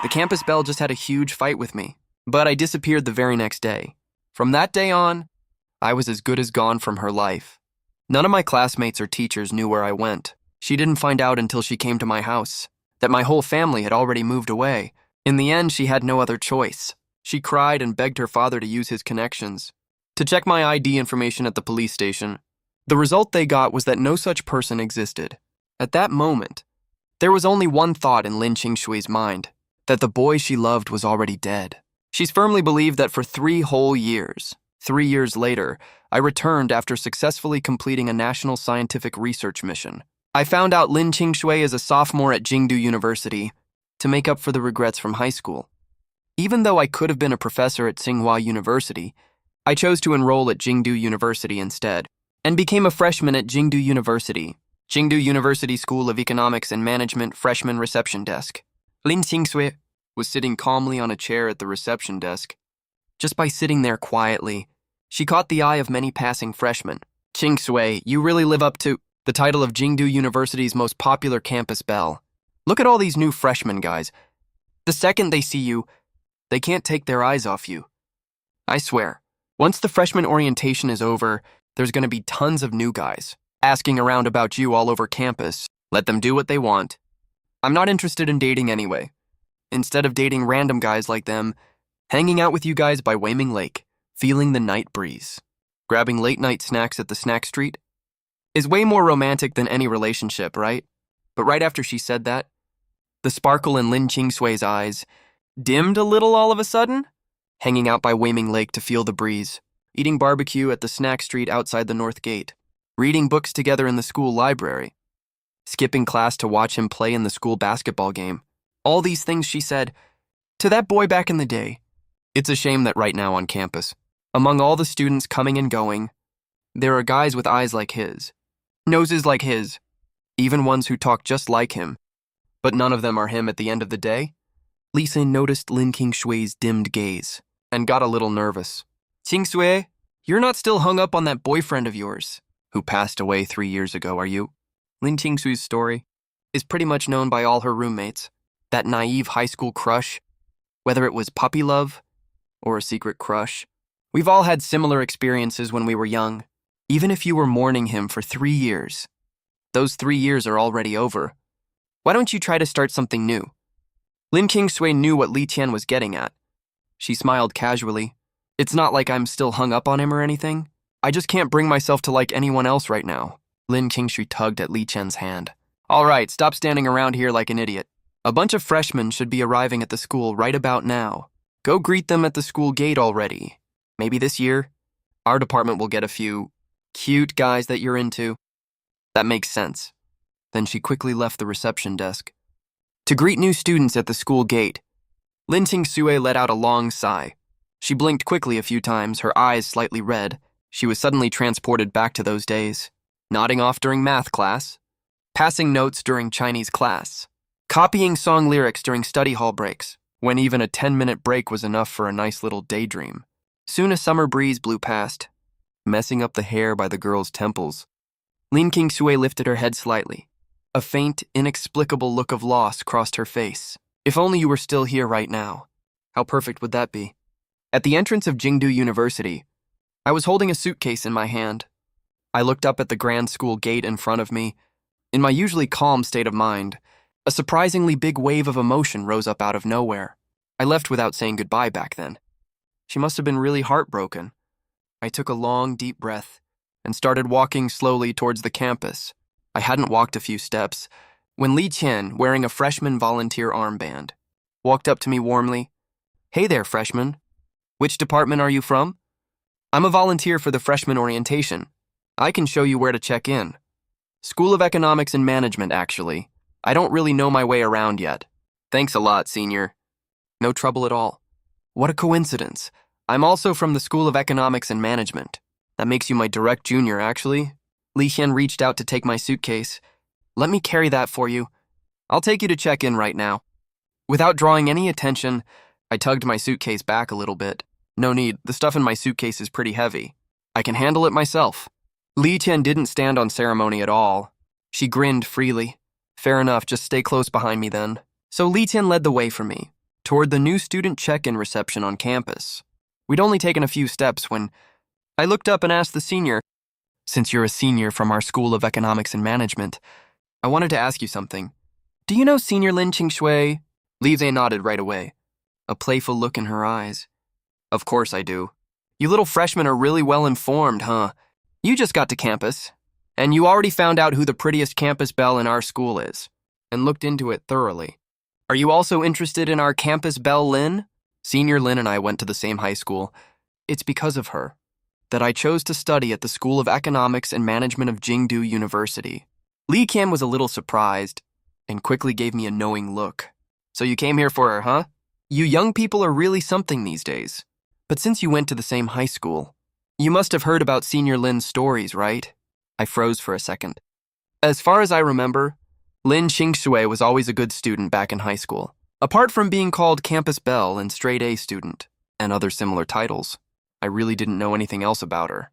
The campus belle just had a huge fight with me, but I disappeared the very next day. From that day on, I was as good as gone from her life. None of my classmates or teachers knew where I went. She didn't find out until she came to my house that my whole family had already moved away. In the end, she had no other choice. She cried and begged her father to use his connections to check my ID information at the police station. The result they got was that no such person existed. At that moment, there was only one thought in Lin Qingshui's mind, that the boy she loved was already dead. She's firmly believed that for 3 whole years. 3 years later, I returned after successfully completing a national scientific research mission. I found out Lin Qingshui is a sophomore at Jingdu University to make up for the regrets from high school. Even though I could have been a professor at Tsinghua University, I chose to enroll at Jingdu University instead, and became a freshman at Jingdu University, Jingdu University School of Economics and Management freshman reception desk. Lin Qingshui was sitting calmly on a chair at the reception desk. Just by sitting there quietly, she caught the eye of many passing freshmen. Qingshui, you really live up to the title of Jingdu University's most popular campus belle. Look at all these new freshmen guys. The second they see you, they can't take their eyes off you. I swear, once the freshman orientation is over, there's going to be tons of new guys asking around about you all over campus. Let them do what they want. I'm not interested in dating anyway. Instead of dating random guys like them, hanging out with you guys by Weiming Lake, feeling the night breeze, grabbing late-night snacks at the snack street, is way more romantic than any relationship, right? But right after she said that, the sparkle in Lin Qingshui's eyes dimmed a little all of a sudden. Hanging out by Weiming Lake to feel the breeze, eating barbecue at the snack street outside the North Gate, reading books together in the school library, skipping class to watch him play in the school basketball game. All these things she said to that boy back in the day. It's a shame that right now on campus, among all the students coming and going, there are guys with eyes like his, noses like his, even ones who talk just like him, but none of them are him at the end of the day. Lisa noticed Lin Qingshui's dimmed gaze and got a little nervous. Qingshui, you're not still hung up on that boyfriend of yours who passed away 3 years ago, are you? Lin Qingshui's story is pretty much known by all her roommates. That naive high school crush, whether it was puppy love or a secret crush. We've all had similar experiences when we were young. Even if you were mourning him for 3 years, those 3 years are already over. Why don't you try to start something new? Lin Qingshui knew what Li Tian was getting at. She smiled casually. It's not like I'm still hung up on him or anything. I just can't bring myself to like anyone else right now. Lin Qingshui tugged at Li Tian's hand. All right, stop standing around here like an idiot. A bunch of freshmen should be arriving at the school right about now. Go greet them at the school gate already. Maybe this year, our department will get a few cute guys that you're into. That makes sense. Then she quickly left the reception desk. To greet new students at the school gate, Lin Qingshui let out a long sigh. She blinked quickly a few times, her eyes slightly red. She was suddenly transported back to those days. Nodding off during math class, passing notes during Chinese class, copying song lyrics during study hall breaks, when even a 10-minute break was enough for a nice little daydream. Soon a summer breeze blew past, messing up the hair by the girl's temples. Lin Qingshui lifted her head slightly. A faint, inexplicable look of loss crossed her face. If only you were still here right now. How perfect would that be? At the entrance of Jingdu University, I was holding a suitcase in my hand. I looked up at the grand school gate in front of me. In my usually calm state of mind, a surprisingly big wave of emotion rose up out of nowhere. I left without saying goodbye back then. She must have been really heartbroken. I took a long, deep breath and started walking slowly towards the campus. I hadn't walked a few steps when Li Tian, wearing a freshman volunteer armband, walked up to me warmly. Hey there, freshman. Which department are you from? I'm a volunteer for the freshman orientation. I can show you where to check in. School of Economics and Management, actually. I don't really know my way around yet. Thanks a lot, senior. No trouble at all. What a coincidence. I'm also from the School of Economics and Management. That makes you my direct junior, actually. Li Xian reached out to take my suitcase. Let me carry that for you. I'll take you to check in right now. Without drawing any attention, I tugged my suitcase back a little bit. No need, the stuff in my suitcase is pretty heavy. I can handle it myself. Li Tian didn't stand on ceremony at all. She grinned freely. Fair enough, just stay close behind me then. So Li Tian led the way for me. toward the new student check-in reception on campus. We'd only taken a few steps when I looked up and asked the senior, "Since you're a senior from our School of Economics and Management, I wanted to ask you something. Do you know Senior Lin Qing-shui?" Li Zhe nodded right away, a playful look in her eyes. "Of course I do. You little freshmen are really well informed, huh? You just got to campus, and you already found out who the prettiest campus belle in our school is, and looked into it thoroughly. Are you also interested in our campus belle Lin? Senior Lin and I went to the same high school. It's because of her that I chose to study at the School of Economics and Management of Jingdu University." Li Qian was a little surprised and quickly gave me a knowing look. "So you came here for her, huh? You young people are really something these days. But since you went to the same high school, you must have heard about Senior Lin's stories, right?" I froze for a second. As far as I remember, Lin Qing-shui was always a good student back in high school. Apart from being called Campus Belle and Straight A student, and other similar titles, I really didn't know anything else about her.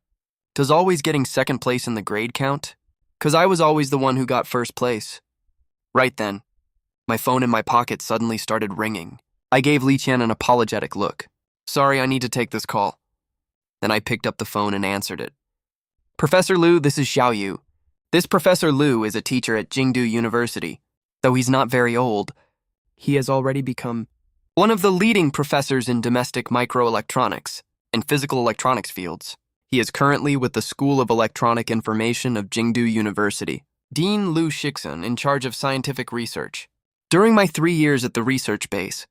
Does always getting second place in the grade count? 'Cause I was always the one who got first place. Right then, my phone in my pocket suddenly started ringing. I gave Li Qian an apologetic look. "Sorry, I need to take this call." Then I picked up the phone and answered it. "Professor Liu, this is Xiao Yu. This Professor Liu is a teacher at Jingdu University. Though he's not very old, he has already become one of the leading professors in domestic microelectronics and physical electronics fields. He is currently with the School of Electronic Information of Jingdu University. Dean Liu Shixun, in charge of scientific research. During my 3 years at the research base,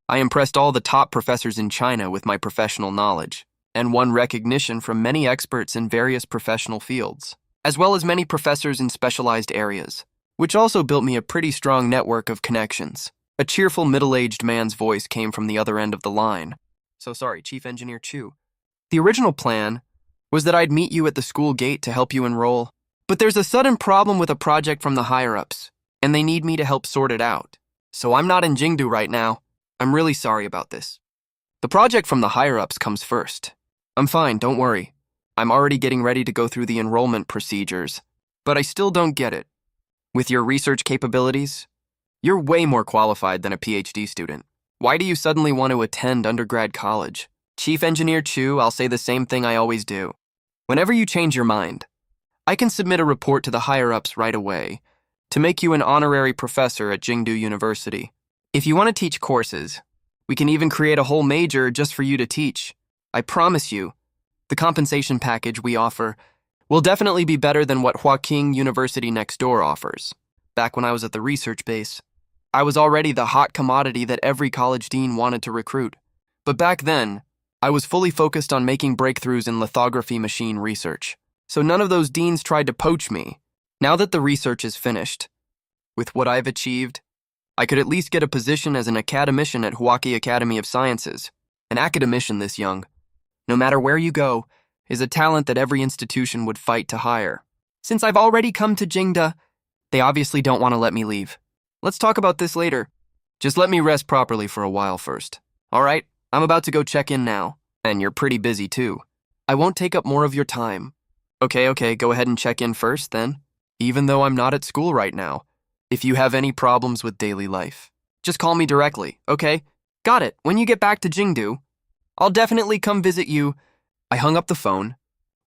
I impressed all the top professors in China with my professional knowledge, and won recognition from many experts in various professional fields, as well as many professors in specialized areas, which also built me a pretty strong network of connections." A cheerful middle-aged man's voice came from the other end of the line. "So sorry, Chief Engineer Chu. The original plan was that I'd meet you at the school gate to help you enroll, but there's a sudden problem with a project from the higher-ups, and they need me to help sort it out. So I'm not in Jingdu right now. I'm really sorry about this. The project from the higher-ups comes first. I'm fine, don't worry. I'm already getting ready to go through the enrollment procedures, but I still don't get it. With your research capabilities, you're way more qualified than a PhD student. Why do you suddenly want to attend undergrad college? Chief Engineer Chu, I'll say the same thing I always do. Whenever you change your mind, I can submit a report to the higher-ups right away to make you an honorary professor at Jingdu University. If you want to teach courses, we can even create a whole major just for you to teach. I promise you, the compensation package we offer will definitely be better than what Huaqing University next door offers. Back when I was at the research base, I was already the hot commodity that every college dean wanted to recruit. But back then, I was fully focused on making breakthroughs in lithography machine research, so none of those deans tried to poach me. Now that the research is finished, with what I've achieved, I could at least get a position as an academician at Huaki Academy of Sciences. An academician this young, no matter where you go, is a talent that every institution would fight to hire. Since I've already come to Jingda, they obviously don't want to let me leave. Let's talk about this later. Just let me rest properly for a while first. All right, I'm about to go check in now, and you're pretty busy too. I won't take up more of your time. Okay, go ahead and check in first then, even though I'm not at school right now. If you have any problems with daily life, just call me directly, okay? Got it. When you get back to Jingdu, I'll definitely come visit you." I hung up the phone.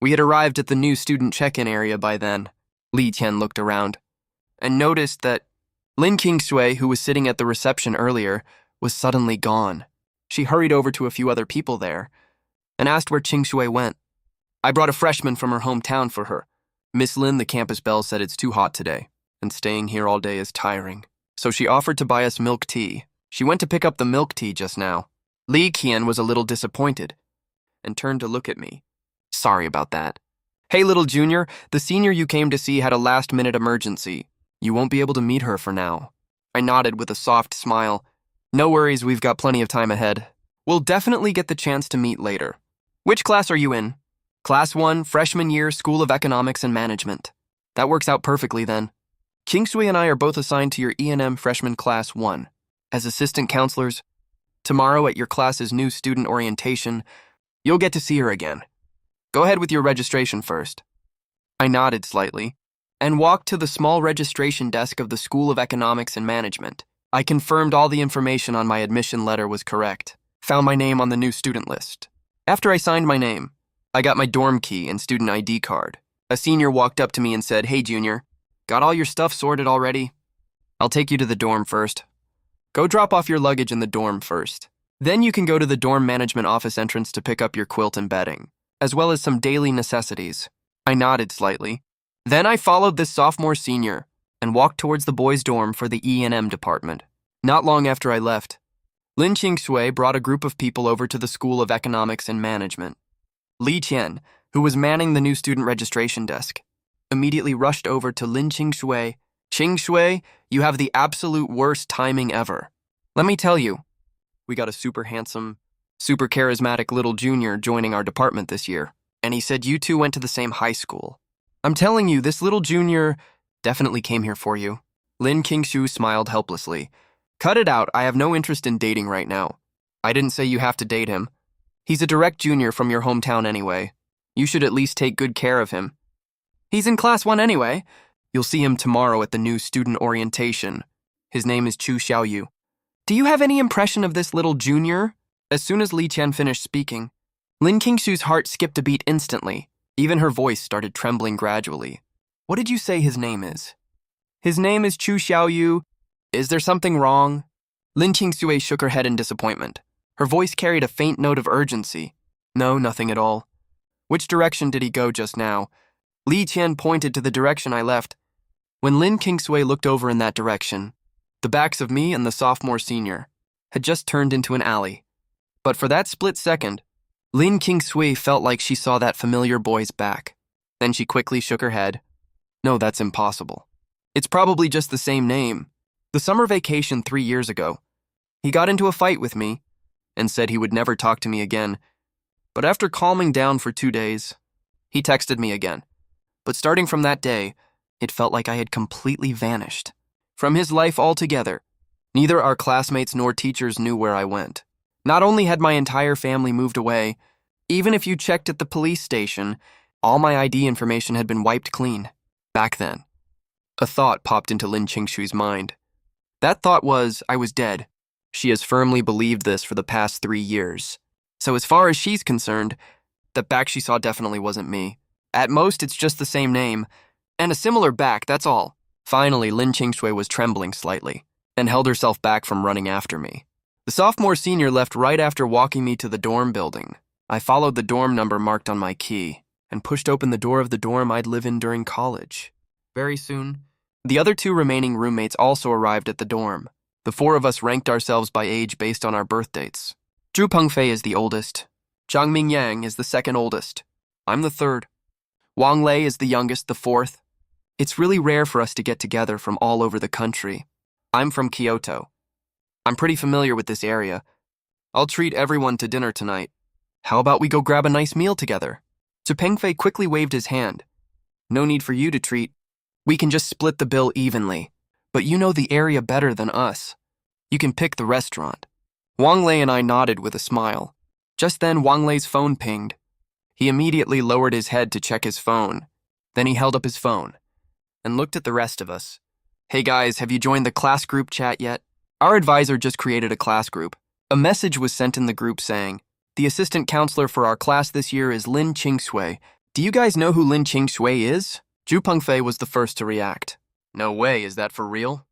We had arrived at the new student check-in area by then. Li Tian looked around and noticed that Lin Qingsui, who was sitting at the reception earlier, was suddenly gone. She hurried over to a few other people there and asked where Qingsui went. "I brought a freshman from her hometown for her. Miss Lin, the campus belle, said it's too hot today, and staying here all day is tiring. So she offered to buy us milk tea. She went to pick up the milk tea just now." Li Qian was a little disappointed and turned to look at me. "Sorry about that. Hey, little junior, the senior you came to see had a last-minute emergency. You won't be able to meet her for now." I nodded with a soft smile. "No worries, we've got plenty of time ahead. We'll definitely get the chance to meet later. Which class are you in?" "Class 1, freshman year, School of Economics and Management." "That works out perfectly then. Kingsui and I are both assigned to your E&M freshman class 1 as assistant counselors. Tomorrow at your class's new student orientation, you'll get to see her again. Go ahead with your registration first." I nodded slightly and walked to the small registration desk of the School of Economics and Management. I confirmed all the information on my admission letter was correct, found my name on the new student list. After I signed my name, I got my dorm key and student ID card. A senior walked up to me and said, "Hey, Junior, got all your stuff sorted already? I'll take you to the dorm first. Go drop off your luggage in the dorm first. Then you can go to the dorm management office entrance to pick up your quilt and bedding, as well as some daily necessities." I nodded slightly. Then I followed this sophomore senior and walked towards the boys' dorm for the E&M department. Not long after I left, Lin Qingshui brought a group of people over to the School of Economics and Management. Li Qian, who was manning the new student registration desk, immediately rushed over to Lin Qingshui. "Qingshui, you have the absolute worst timing ever. Let me tell you, we got a super handsome, super charismatic little junior joining our department this year, and he said you two went to the same high school. I'm telling you, this little junior definitely came here for you." Lin Qingshui smiled helplessly. "Cut it out, I have no interest in dating right now. I didn't say you have to date him. He's a direct junior from your hometown anyway. You should at least take good care of him. He's in class 1 anyway. You'll see him tomorrow at the new student orientation. His name is Chu Xiaoyu. Do you have any impression of this little junior?" As soon as Li Qian finished speaking, Lin Qingshu's heart skipped a beat instantly. Even her voice started trembling gradually. "What did you say his name is?" "His name is Chu Xiaoyu. Is there something wrong?" Lin Qingshui shook her head in disappointment. Her voice carried a faint note of urgency. "No, nothing at all." "Which direction did he go just now?" Li Qian pointed to the direction I left. When Lin Qingshui looked over in that direction, the backs of me and the sophomore senior had just turned into an alley. But for that split second, Lin Qingshui felt like she saw that familiar boy's back. Then she quickly shook her head. "No, that's impossible. It's probably just the same name. The summer vacation 3 years ago, he got into a fight with me and said he would never talk to me again. But after calming down for 2 days, he texted me again. But starting from that day, it felt like I had completely vanished from his life altogether. Neither our classmates nor teachers knew where I went. Not only had my entire family moved away, even if you checked at the police station, all my ID information had been wiped clean. Back then, a thought popped into Lin Qingshui's mind. That thought was, I was dead. She has firmly believed this for the past 3 years. So as far as she's concerned, the back she saw definitely wasn't me. At most, it's just the same name, and a similar back, that's all. Finally, Lin Qingshui was trembling slightly and held herself back from running after me. The sophomore senior left right after walking me to the dorm building. I followed the dorm number marked on my key and pushed open the door of the dorm I'd live in during college. Very soon, the other 2 remaining roommates also arrived at the dorm. The 4 of us ranked ourselves by age based on our birth dates. Zhu Pengfei is the oldest. Zhang Mingyang is the second oldest. I'm the 3rd. Wang Lei is the youngest, the 4th. It's really rare for us to get together from all over the country. I'm from Kyoto. I'm pretty familiar with this area. I'll treat everyone to dinner tonight. How about we go grab a nice meal together? Zhu Pengfei quickly waved his hand. No need for you to treat. We can just split the bill evenly. But you know the area better than us. You can pick the restaurant. Wang Lei and I nodded with a smile. Just then, Wang Lei's phone pinged. He immediately lowered his head to check his phone. Then he held up his phone and looked at the rest of us. Hey guys, have you joined the class group chat yet? Our advisor just created a class group. A message was sent in the group saying, the assistant counselor for our class this year is Lin Qingshui. Do you guys know who Lin Qingshui is? Zhu Pengfei was the first to react. No way, is that for real?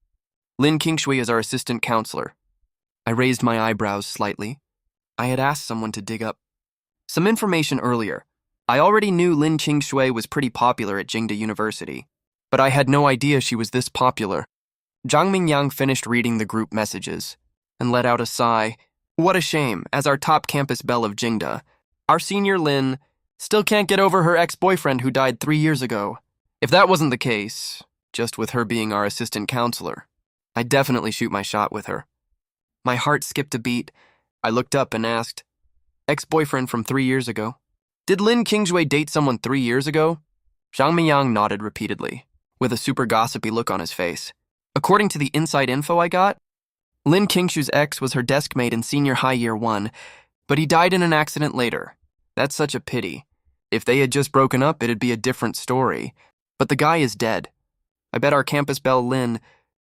Lin Qingshui is our assistant counselor. I raised my eyebrows slightly. I had asked someone to dig up some information earlier. I already knew Lin Qingshui was pretty popular at Jingdu University, but I had no idea she was this popular. Zhang Mingyang finished reading the group messages and let out a sigh. What a shame, as our top campus belle of Jingda, our senior Lin still can't get over her ex-boyfriend who died 3 years ago. If that wasn't the case, just with her being our assistant counselor, I'd definitely shoot my shot with her. My heart skipped a beat. I looked up and asked, ex-boyfriend from 3 years ago. Did Lin Qingshui date someone 3 years ago? Zhang Mingyang nodded repeatedly, with a super gossipy look on his face. According to the inside info I got, Lin Qingshui's ex was her desk mate in senior high year 1, but he died in an accident later. That's such a pity. If they had just broken up, it'd be a different story. But the guy is dead. I bet our campus belle Lin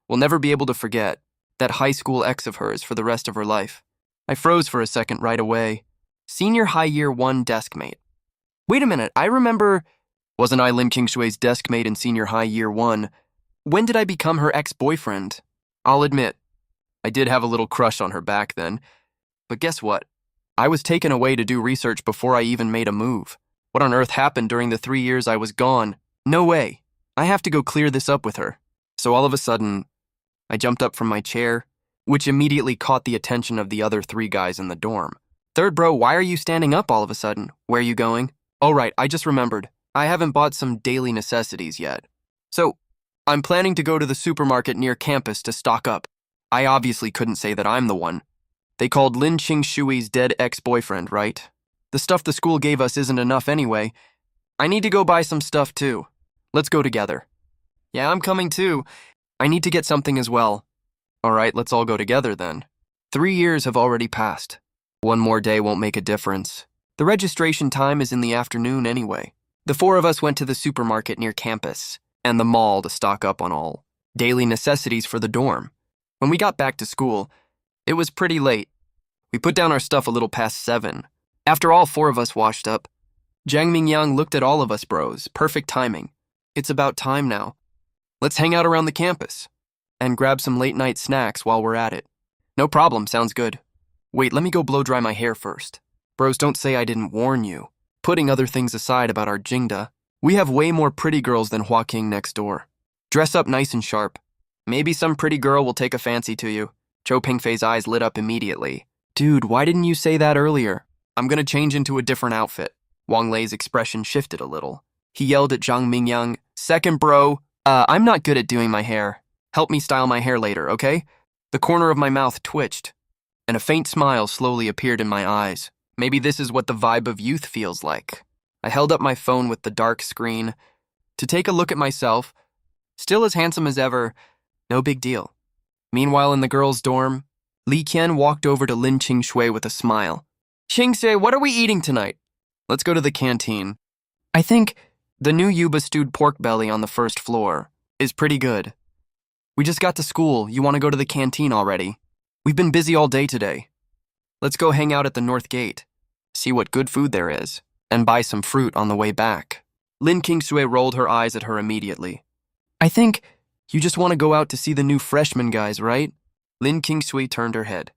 will never be able to forget. that high school ex of hers for the rest of her life. I froze for a second right away. Senior high year 1 desk mate. Wait a minute, I remember. Wasn't I Lin Kingshui's desk mate in senior high year 1? When did I become her ex-boyfriend? I'll admit, I did have a little crush on her back then. But guess what? I was taken away to do research before I even made a move. What on earth happened during the 3 years I was gone? No way. I have to go clear this up with her. So all of a sudden, I jumped up from my chair, which immediately caught the attention of the other 3 guys in the dorm. Third bro, why are you standing up all of a sudden? Where are you going? Oh right, I just remembered. I haven't bought some daily necessities yet. So, I'm planning to go to the supermarket near campus to stock up. I obviously couldn't say that I'm the one. They called Lin Qingshui's dead ex-boyfriend, right? The stuff the school gave us isn't enough anyway. I need to go buy some stuff too. Let's go together. Yeah, I'm coming too. I need to get something as well. All right, let's all go together then. 3 years have already passed. One more day won't make a difference. The registration time is in the afternoon anyway. The 4 of us went to the supermarket near campus and the mall to stock up on all daily necessities for the dorm. When we got back to school, it was pretty late. We put down our stuff a little past 7. After all 4 of us washed up, Jiang Mingyang looked at all of us bros. Perfect timing. It's about time now. Let's hang out around the campus and grab some late-night snacks while we're at it. No problem, sounds good. Wait, let me go blow dry my hair first. Bros, don't say I didn't warn you. Putting other things aside about our Jingda, we have way more pretty girls than Hua King next door. Dress up nice and sharp. Maybe some pretty girl will take a fancy to you. Cho Pingfei's eyes lit up immediately. Dude, why didn't you say that earlier? I'm gonna change into a different outfit. Wang Lei's expression shifted a little. He yelled at Jiang Mingyang, "Second bro, I'm not good at doing my hair. Help me style my hair later, okay?" The corner of my mouth twitched, and a faint smile slowly appeared in my eyes. Maybe this is what the vibe of youth feels like. I held up my phone with the dark screen to take a look at myself, still as handsome as ever, no big deal. Meanwhile, in the girls' dorm, Li Qian walked over to Lin Qingshui with a smile. "Qingshui, what are we eating tonight?" "Let's go to the canteen. I think the new Yuba stewed pork belly on the first floor is pretty good. We just got to school. You want to go to the canteen already? We've been busy all day today. Let's go hang out at the North Gate, see what good food there is, and buy some fruit on the way back." Lin Qingshui rolled her eyes at her immediately. "I think you just want to go out to see the new freshman guys, right?" Lin Qingshui turned her head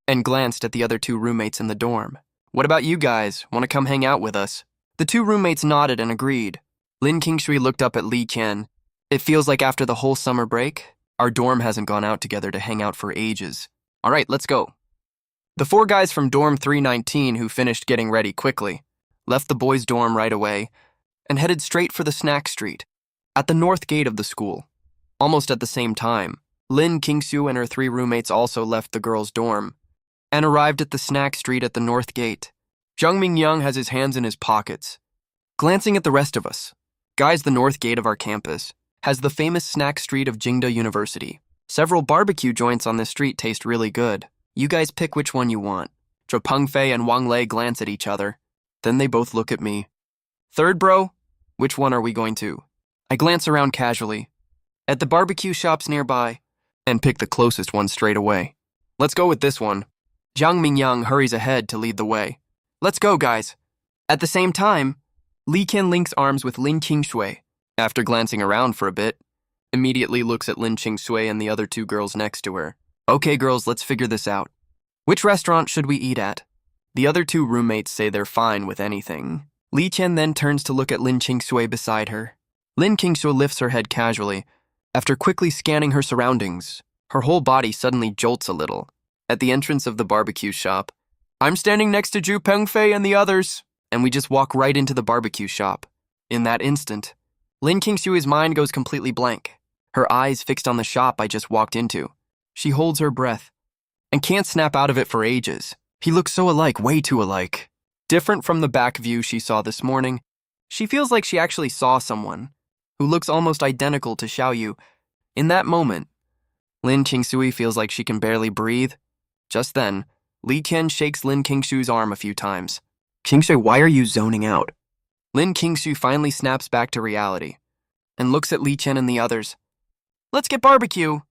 and glanced at the other 2 roommates in the dorm. "What about you guys? Want to come hang out with us?" The 2 roommates nodded and agreed. Lin Qingshui looked up at Li Qian. "It feels like after the whole summer break, our dorm hasn't gone out together to hang out for ages. All right, let's go." The 4 guys from dorm 319 who finished getting ready quickly left the boys' dorm right away and headed straight for the snack street at the north gate of the school. Almost at the same time, Lin Qingshu and her 3 roommates also left the girls' dorm and arrived at the snack street at the north gate. Jiang Mingyang has his hands in his pockets, glancing at the rest of us. Guys, the north gate of our campus has the famous snack street of Jingdu University. Several barbecue joints on this street taste really good. You guys pick which one you want. Zhou Pengfei and Wang Lei glance at each other. Then they both look at me. "Third bro, which one are we going to?" I glance around casually at the barbecue shops nearby and pick the closest one straight away. "Let's go with this one." Jiang Mingyang hurries ahead to lead the way. "Let's go, guys." At the same time, Li Qian links arms with Lin Qingshui. After glancing around for a bit, immediately looks at Lin Qingshui and the other 2 girls next to her. "Okay, girls, let's figure this out. Which restaurant should we eat at?" The other 2 roommates say they're fine with anything. Li Qian then turns to look at Lin Qingshui beside her. Lin Qingshui lifts her head casually. After quickly scanning her surroundings, her whole body suddenly jolts a little. At the entrance of the barbecue shop, I'm standing next to Zhu Pengfei and the others, and we just walk right into the barbecue shop. In that instant, Lin Qingshui's mind goes completely blank, her eyes fixed on the shop I just walked into. She holds her breath and can't snap out of it for ages. He looks so alike, way too alike. Different from the back view she saw this morning, she feels like she actually saw someone who looks almost identical to Xiaoyu. In that moment, Lin Qingshui feels like she can barely breathe. Just then, Li Qian shakes Lin Qingshui's arm a few times. "Qingshui, why are you zoning out?" Lin Qingshu finally snaps back to reality and looks at Li Qian and the others. "Let's get barbecue."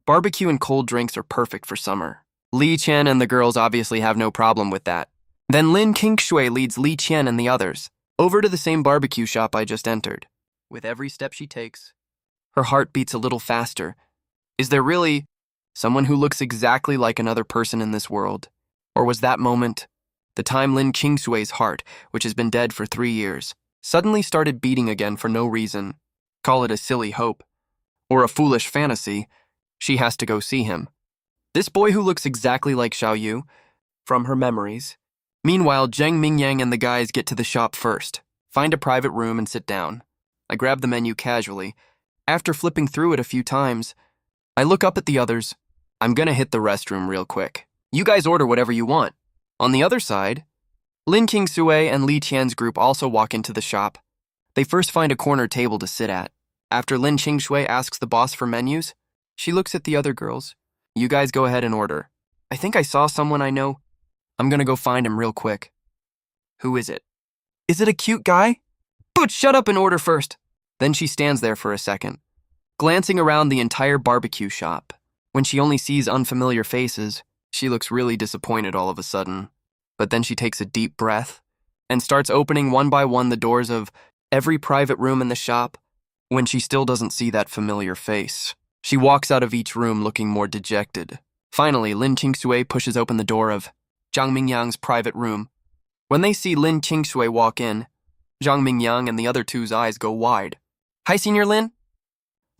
Barbecue and cold drinks are perfect for summer. Li Qian and the girls obviously have no problem with that. Then Lin Qingshui leads Li Qian and the others over to the same barbecue shop I just entered. With every step she takes, her heart beats a little faster. Is there really someone who looks exactly like another person in this world? Or was that moment the time Lin Qingshui's heart, which has been dead for 3 years, suddenly started beating again for no reason? Call it a silly hope, or a foolish fantasy. She has to go see him. This boy who looks exactly like Xiaoyu, from her memories. Meanwhile, Zheng Mingyang and the guys get to the shop first, find a private room and sit down. I grab the menu casually. After flipping through it a few times, I look up at the others. I'm gonna hit the restroom real quick. You guys order whatever you want. On the other side, Lin Qingsui and Li Qian's group also walk into the shop. They first find a corner table to sit at. After Lin Qingshui asks the boss for menus, she looks at the other girls. You guys go ahead and order. I think I saw someone I know. I'm gonna go find him real quick. Who is it? Is it a cute guy? But shut up and order first. Then she stands there for a second, glancing around the entire barbecue shop. When she only sees unfamiliar faces, she looks really disappointed all of a sudden. But then she takes a deep breath and starts opening one by one the doors of every private room in the shop. When she still doesn't see that familiar face, she walks out of each room looking more dejected. Finally, Lin Qingshui pushes open the door of Zhang Mingyang's private room. When they see Lin Qingshui walk in, Zhang Mingyang and the other two's eyes go wide. Hi, Senior Lin.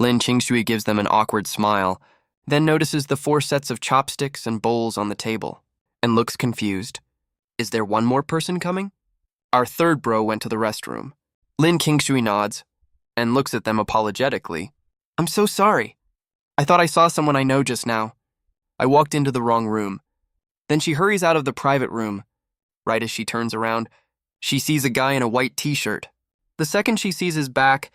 Lin Qingshui gives them an awkward smile, then notices the 4 sets of chopsticks and bowls on the table, and looks confused. Is there one more person coming? Our third bro went to the restroom. Lin Qingshui nods and looks at them apologetically. I'm so sorry. I thought I saw someone I know just now. I walked into the wrong room. Then she hurries out of the private room. Right as she turns around, she sees a guy in a white t-shirt. The second she sees his back,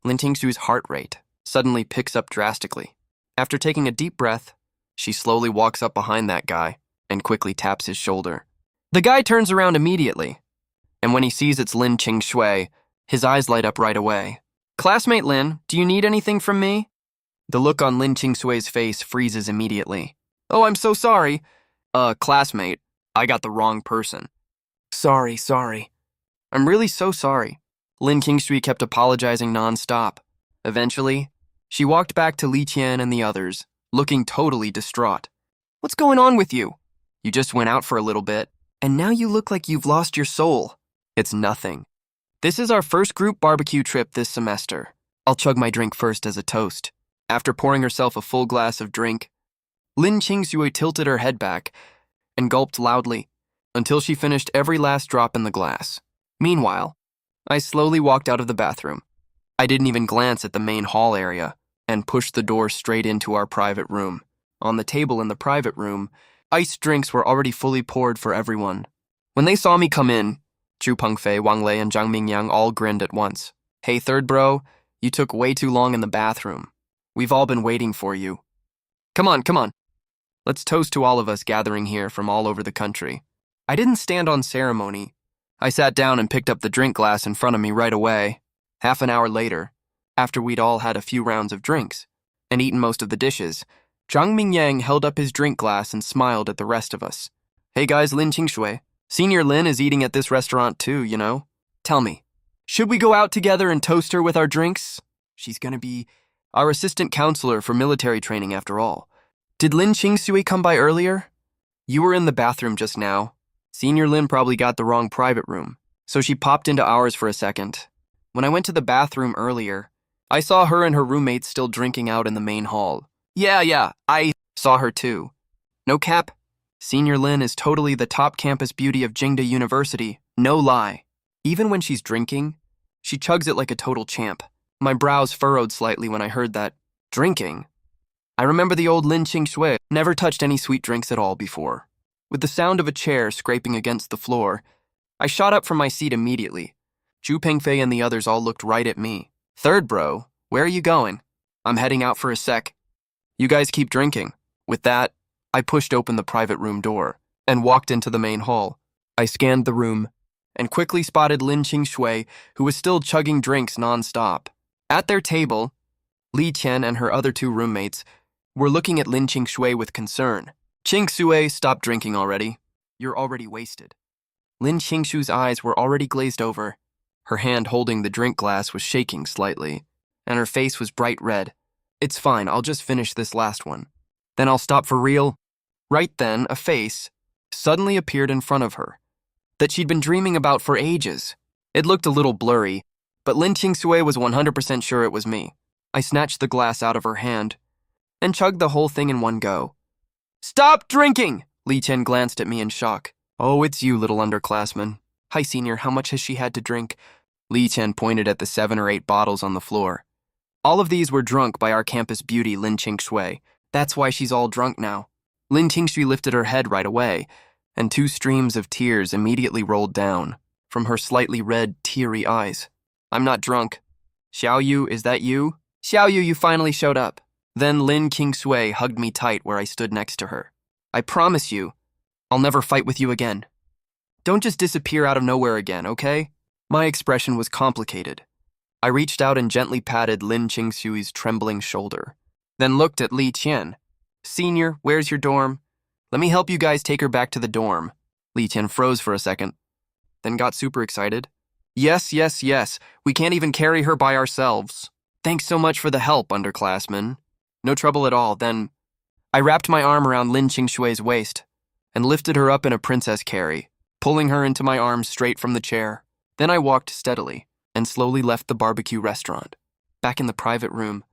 Lin Qingshui's heart rate suddenly picks up drastically. After taking a deep breath, she slowly walks up behind that guy and quickly taps his shoulder. The guy turns around immediately, and when he sees it's Lin Qingshui, his eyes light up right away. Classmate Lin, do you need anything from me? The look on Lin Qingshui's face freezes immediately. Oh, I'm so sorry. Classmate, I got the wrong person. Sorry. I'm really so sorry. Lin Qingshui kept apologizing non-stop. Eventually, she walked back to Li Qian and the others, looking totally distraught. What's going on with you? You just went out for a little bit, and now you look like you've lost your soul. It's nothing. This is our first group barbecue trip this semester. I'll chug my drink first as a toast. After pouring herself a full glass of drink, Lin Qingshui tilted her head back and gulped loudly until she finished every last drop in the glass. Meanwhile, I slowly walked out of the bathroom. I didn't even glance at the main hall area and pushed the door straight into our private room. On the table in the private room, iced drinks were already fully poured for everyone. When they saw me come in, Zhu Pengfei, Wang Lei, and Zhang Mingyang all grinned at once. Hey, third bro, you took way too long in the bathroom. We've all been waiting for you. Come on. Let's toast to all of us gathering here from all over the country. I didn't stand on ceremony. I sat down and picked up the drink glass in front of me right away. Half an hour later, after we'd all had a few rounds of drinks and eaten most of the dishes, Zhang Mingyang held up his drink glass and smiled at the rest of us. Hey guys, Lin Qingshui. Senior Lin is eating at this restaurant too, you know? Tell me, should we go out together and toast her with our drinks? She's gonna be our assistant counselor for military training after all. Did Lin Qingshui come by earlier? You were in the bathroom just now. Senior Lin probably got the wrong private room, so she popped into ours for a second. When I went to the bathroom earlier, I saw her and her roommates still drinking out in the main hall. Yeah, I saw her too. No cap, Senior Lin is totally the top campus beauty of Jingdu University, no lie. Even when she's drinking, she chugs it like a total champ. My brows furrowed slightly when I heard that. Drinking? I remember the old Lin Qingshui never touched any sweet drinks at all before. With the sound of a chair scraping against the floor, I shot up from my seat immediately. Zhu Pengfei and the others all looked right at me. Third bro, where are you going? I'm heading out for a sec. You guys keep drinking. With that, I pushed open the private room door and walked into the main hall. I scanned the room and quickly spotted Lin Qingshui, who was still chugging drinks non-stop. At their table, Li Qian and her other two roommates were looking at Lin Qingshui with concern. Qingshui, stop drinking already. You're already wasted. Lin Qingshui's eyes were already glazed over. Her hand holding the drink glass was shaking slightly, and her face was bright red. It's fine, I'll just finish this last one. Then I'll stop for real. Right then, a face suddenly appeared in front of her that she'd been dreaming about for ages. It looked a little blurry, but Lin Qingshui was 100% sure it was me. I snatched the glass out of her hand and chugged the whole thing in one go. Stop drinking! Li Qian glanced at me in shock. Oh, it's you, little underclassman. Hi, senior, how much has she had to drink? Li Qian pointed at the 7 or 8 bottles on the floor. All of these were drunk by our campus beauty, Lin Qingshui. That's why she's all drunk now. Lin Qingshui lifted her head right away, and 2 streams of tears immediately rolled down from her slightly red, teary eyes. I'm not drunk. Xiaoyu, is that you? Xiaoyu, you finally showed up. Then Lin Qingshui hugged me tight where I stood next to her. I promise you, I'll never fight with you again. Don't just disappear out of nowhere again, okay? My expression was complicated. I reached out and gently patted Lin Qingshui's trembling shoulder, then looked at Li Qian. Senior, where's your dorm? Let me help you guys take her back to the dorm. Li Qian froze for a second, then got super excited. Yes, yes, yes. We can't even carry her by ourselves. Thanks so much for the help, underclassmen. No trouble at all. Then I wrapped my arm around Lin Qingshui's waist and lifted her up in a princess carry, pulling her into my arms straight from the chair. Then I walked steadily and slowly left the barbecue restaurant. Back in the private room,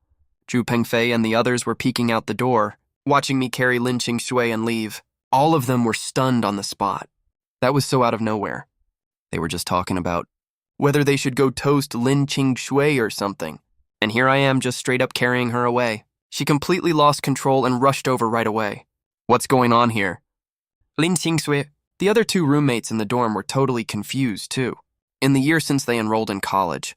Zhu Pengfei and the others were peeking out the door, watching me carry Lin Qingshui and leave. All of them were stunned on the spot. That was so out of nowhere. They were just talking about whether they should go toast Lin Qingshui or something. And here I am just straight up carrying her away. She completely lost control and rushed over right away. What's going on here? Lin Qingshui. The other 2 roommates in the dorm were totally confused too. In the year since they enrolled in college,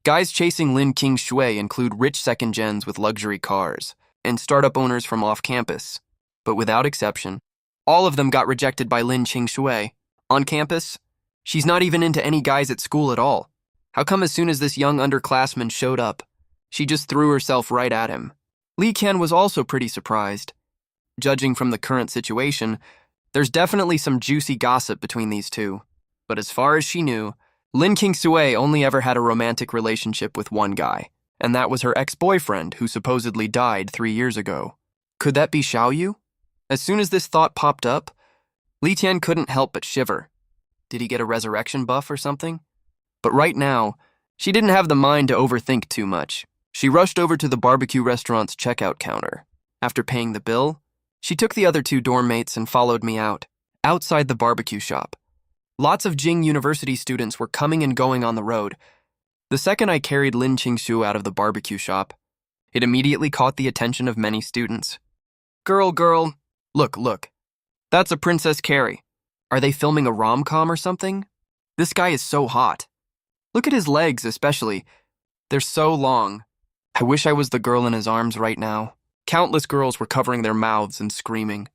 guys chasing Lin Qingshui include rich second gens with luxury cars and startup owners from off campus. But without exception, all of them got rejected by Lin Qingshui. On campus, she's not even into any guys at school at all. How come as soon as this young underclassman showed up, she just threw herself right at him? Li Qian was also pretty surprised. Judging from the current situation, there's definitely some juicy gossip between these 2. But as far as she knew, Lin Qingshui only ever had a romantic relationship with one guy, and that was her ex-boyfriend who supposedly died 3 years ago. Could that be Xiaoyu? As soon as this thought popped up, Li Qian couldn't help but shiver. Did he get a resurrection buff or something? But right now, she didn't have the mind to overthink too much. She rushed over to the barbecue restaurant's checkout counter. After paying the bill, she took the other 2 dorm mates and followed me out, outside the barbecue shop. Lots of Jing University students were coming and going on the road. The second I carried Lin Qingshu out of the barbecue shop, it immediately caught the attention of many students. Girl, look. That's a Princess Carrie. Are they filming a rom-com or something? This guy is so hot. Look at his legs especially. They're so long. I wish I was the girl in his arms right now. Countless girls were covering their mouths and screaming.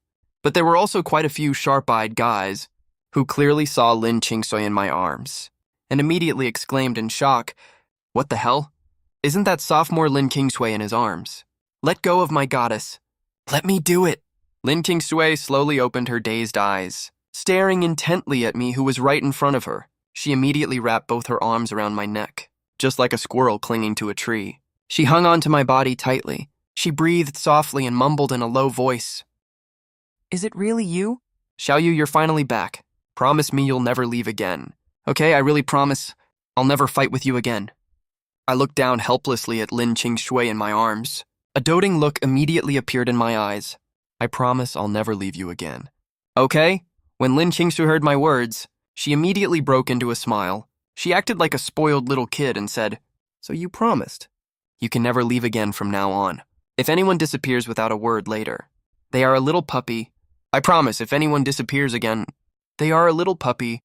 But there were also quite a few sharp-eyed guys who clearly saw Lin Qingshui in my arms and immediately exclaimed in shock, "What the hell? Isn't that sophomore Lin Qingshui in his arms? Let go of my goddess. Let me do it." Lin Qingshui slowly opened her dazed eyes, staring intently at me who was right in front of her. She immediately wrapped both her arms around my neck, just like a squirrel clinging to a tree. She hung onto my body tightly. She breathed softly and mumbled in a low voice. "Is it really you? Xiaoyu, you're finally back. Promise me you'll never leave again. Okay, I really promise I'll never fight with you again." I looked down helplessly at Lin Qingshui in my arms. A doting look immediately appeared in my eyes. "I promise I'll never leave you again." Okay? When Lin Qingshui heard my words, she immediately broke into a smile. She acted like a spoiled little kid and said, "So you promised? You can never leave again from now on. If anyone disappears without a word later, they are a little puppy. I promise if anyone disappears again, they are a little puppy."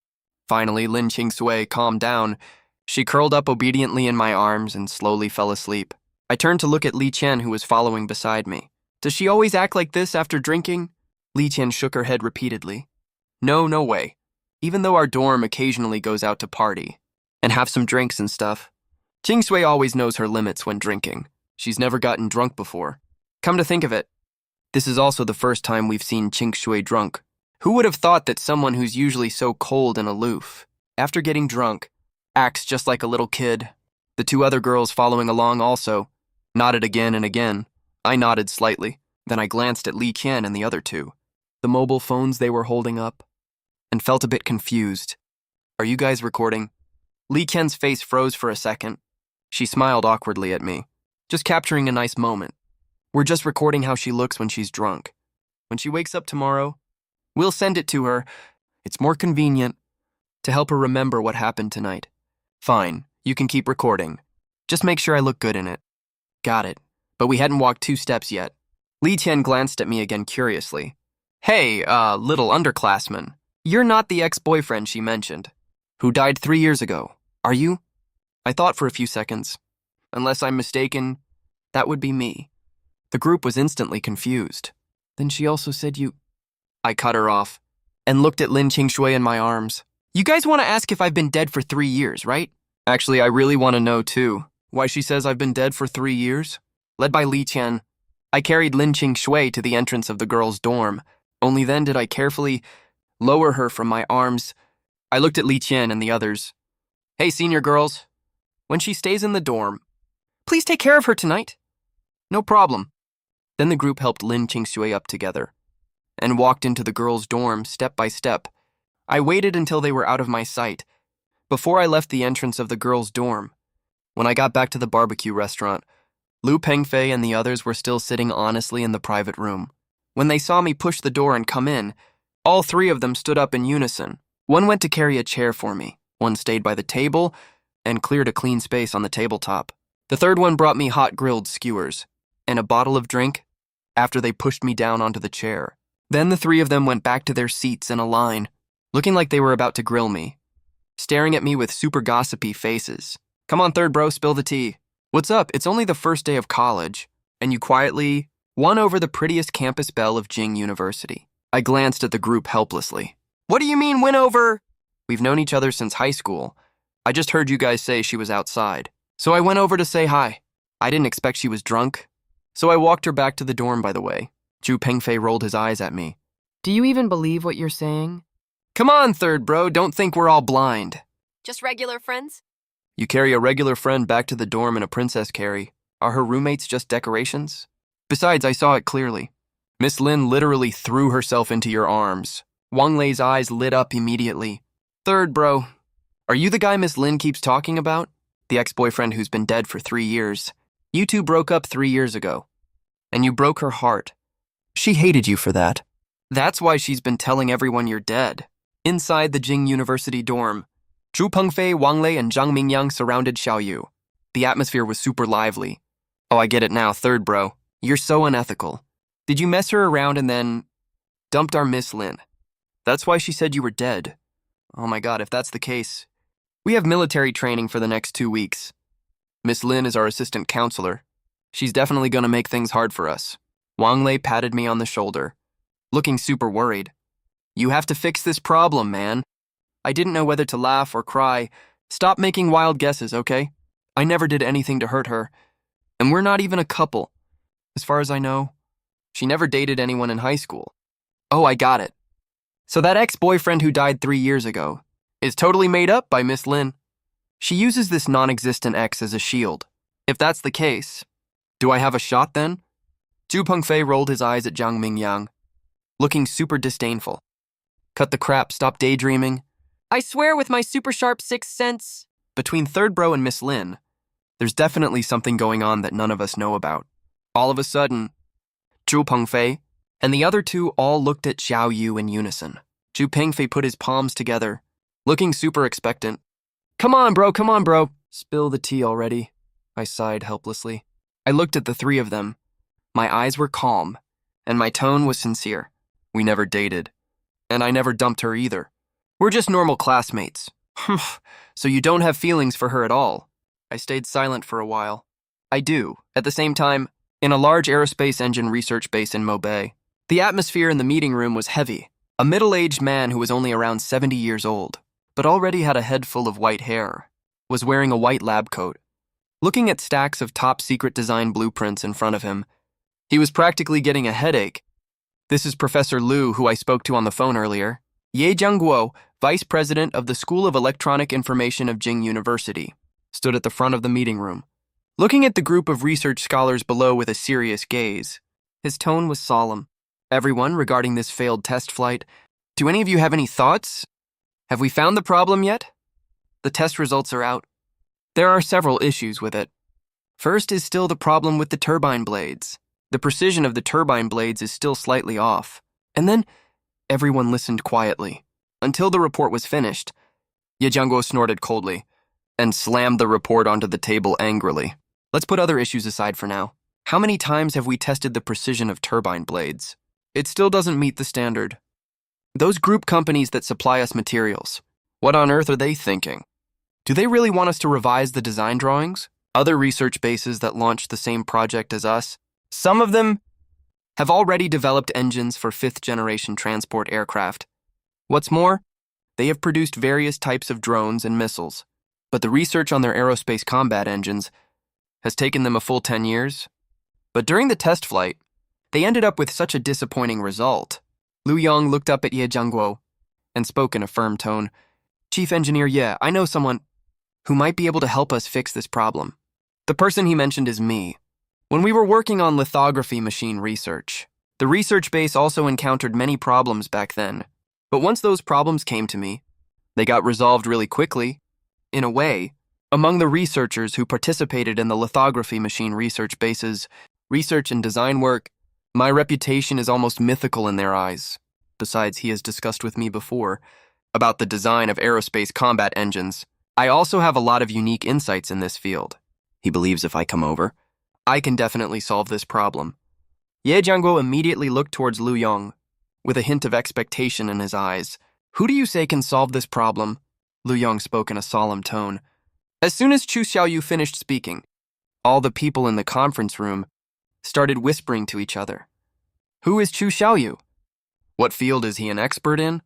Finally, Lin Qingshui calmed down. She curled up obediently in my arms and slowly fell asleep. I turned to look at Li Qian, who was following beside me. "Does she always act like this after drinking?" Li Qian shook her head repeatedly. No way. Even though our dorm occasionally goes out to party and have some drinks and stuff, Qingshui always knows her limits when drinking. She's never gotten drunk before. Come to think of it, This is also the first time we've seen Chink Shui drunk. Who would have thought that someone who's usually so cold and aloof, after getting drunk, acts just like a little kid? The two other girls following along also nodded again and again. I nodded slightly. Then I glanced at Li Qian and the other two, the mobile phones they were holding up, and felt a bit confused. Are you guys recording? Li Qian's face froze for a second. She smiled awkwardly at me, just capturing a nice moment. We're just recording how she looks when she's drunk. When she wakes up tomorrow, we'll send it to her. It's more convenient to help her remember what happened tonight. Fine, you can keep recording. Just make sure I look good in it. Got it. But we hadn't walked 2 steps yet. Li Tian glanced at me again curiously. Hey, little underclassman. You're not the ex-boyfriend she mentioned, who died 3 years ago, are you? I thought for a few seconds. Unless I'm mistaken, that would be me. The group was instantly confused. Then she also said you... I cut her off and looked at Lin Qingshui in my arms. You guys want to ask if I've been dead for 3 years, right? Actually, I really want to know, too. Why she says I've been dead for 3 years? Led by Li Tian, I carried Lin Qingshui to the entrance of the girls' dorm. Only then did I carefully lower her from my arms. I looked at Li Tian and the others. Hey, senior girls. When she stays in the dorm, please take care of her tonight. No problem. Then the group helped Lin Qingshui up together and walked into the girls' dorm step by step. I waited until they were out of my sight before I left the entrance of the girls' dorm. When I got back to the barbecue restaurant, Lu Pengfei and the others were still sitting honestly in the private room. When they saw me push the door and come in, all 3 of them stood up in unison. One went to carry a chair for me, one stayed by the table and cleared a clean space on the tabletop. The third one brought me hot grilled skewers and a bottle of drink after they pushed me down onto the chair. Then the 3 of them went back to their seats in a line, looking like they were about to grill me, staring at me with super gossipy faces. Come on, third bro, spill the tea. What's up? It's only the first day of college, and you quietly won over the prettiest campus belle of Jing University. I glanced at the group helplessly. What do you mean, win over? We've known each other since high school. I just heard you guys say she was outside, so I went over to say hi. I didn't expect she was drunk, so I walked her back to the dorm, by the way. Zhu Pengfei rolled his eyes at me. Do you even believe what you're saying? Come on, third bro, don't think we're all blind. Just regular friends? You carry a regular friend back to the dorm in a princess carry. Are her roommates just decorations? Besides, I saw it clearly. Miss Lin literally threw herself into your arms. Wang Lei's eyes lit up immediately. Third bro, are you the guy Miss Lin keeps talking about? The ex-boyfriend who's been dead for 3 years. You two broke up 3 years ago, and you broke her heart. She hated you for that. That's why she's been telling everyone you're dead. Inside the Jing University dorm, Zhu Pengfei, Wang Lei, and Zhang Mingyang surrounded Xiaoyu. The atmosphere was super lively. Oh, I get it now, third bro. You're so unethical. Did you mess her around and then dumped our Miss Lin? That's why she said you were dead. Oh my god, if that's the case. We have military training for the next 2 weeks. Miss Lin is our assistant counselor. She's definitely gonna make things hard for us. Wang Lei patted me on the shoulder, looking super worried. You have to fix this problem, man. I didn't know whether to laugh or cry. Stop making wild guesses, okay? I never did anything to hurt her. And we're not even a couple. As far as I know, she never dated anyone in high school. Oh, I got it. So that ex-boyfriend who died 3 years ago is totally made up by Miss Lin. She uses this non-existent ex as a shield. If that's the case, do I have a shot then? Zhu Pengfei rolled his eyes at Zhang Mingyang, looking super disdainful. Cut the crap, stop daydreaming. I swear with my super sharp 6th sense. Between third bro and Miss Lin, there's definitely something going on that none of us know about. All of a sudden, Zhu Pengfei and the other 2 all looked at Xiaoyu in unison. Zhu Pengfei put his palms together, looking super expectant. Come on, bro. Spill the tea already. I sighed helplessly. I looked at the 3 of them. My eyes were calm, and my tone was sincere. We never dated, and I never dumped her either. We're just normal classmates. So you don't have feelings for her at all. I stayed silent for a while. I do. At the same time, in a large aerospace engine research base in Mobay, the atmosphere in the meeting room was heavy. A middle-aged man who was only around 70 years old, but already had a head full of white hair, was wearing a white lab coat. Looking at stacks of top-secret design blueprints in front of him, he was practically getting a headache This is Professor Liu, who I spoke to on the phone earlier. Ye Jiangguo, Vice President of the School of Electronic Information of Jing University, stood at the front of the meeting room, looking at the group of research scholars below with a serious gaze. His tone was solemn. Everyone, regarding this failed test flight, do any of you have any thoughts? Have we found the problem yet? The test results are out. There are several issues with it. First is still the problem with the turbine blades. The precision of the turbine blades is still slightly off. And then, everyone listened quietly, until the report was finished. Ye Jiangguo snorted coldly, and slammed the report onto the table angrily. Let's put other issues aside for now. How many times have we tested the precision of turbine blades? It still doesn't meet the standard. Those group companies that supply us materials, what on earth are they thinking? Do they really want us to revise the design drawings? Other research bases that launched the same project as us, some of them have already developed engines for fifth-generation transport aircraft. What's more, they have produced various types of drones and missiles, but the research on their aerospace combat engines has taken them a full 10 years. But during the test flight, they ended up with such a disappointing result. Liu Yong looked up at Ye Jiangguo and spoke in a firm tone. Chief Engineer Ye, I know someone who might be able to help us fix this problem. The person he mentioned is me. When we were working on lithography machine research, the research base also encountered many problems back then. But once those problems came to me, they got resolved really quickly. In a way, among the researchers who participated in the lithography machine research base's research and design work, my reputation is almost mythical in their eyes. Besides, he has discussed with me before about the design of aerospace combat engines. I also have a lot of unique insights in this field. He believes if I come over, I can definitely solve this problem. Ye Jiangguo immediately looked towards Liu Yong, with a hint of expectation in his eyes. Who do you say can solve this problem? Liu Yong spoke in a solemn tone. As soon as Chu Xiaoyu finished speaking, all the people in the conference room started whispering to each other. Who is Chu Xiaoyu? What field is he an expert in?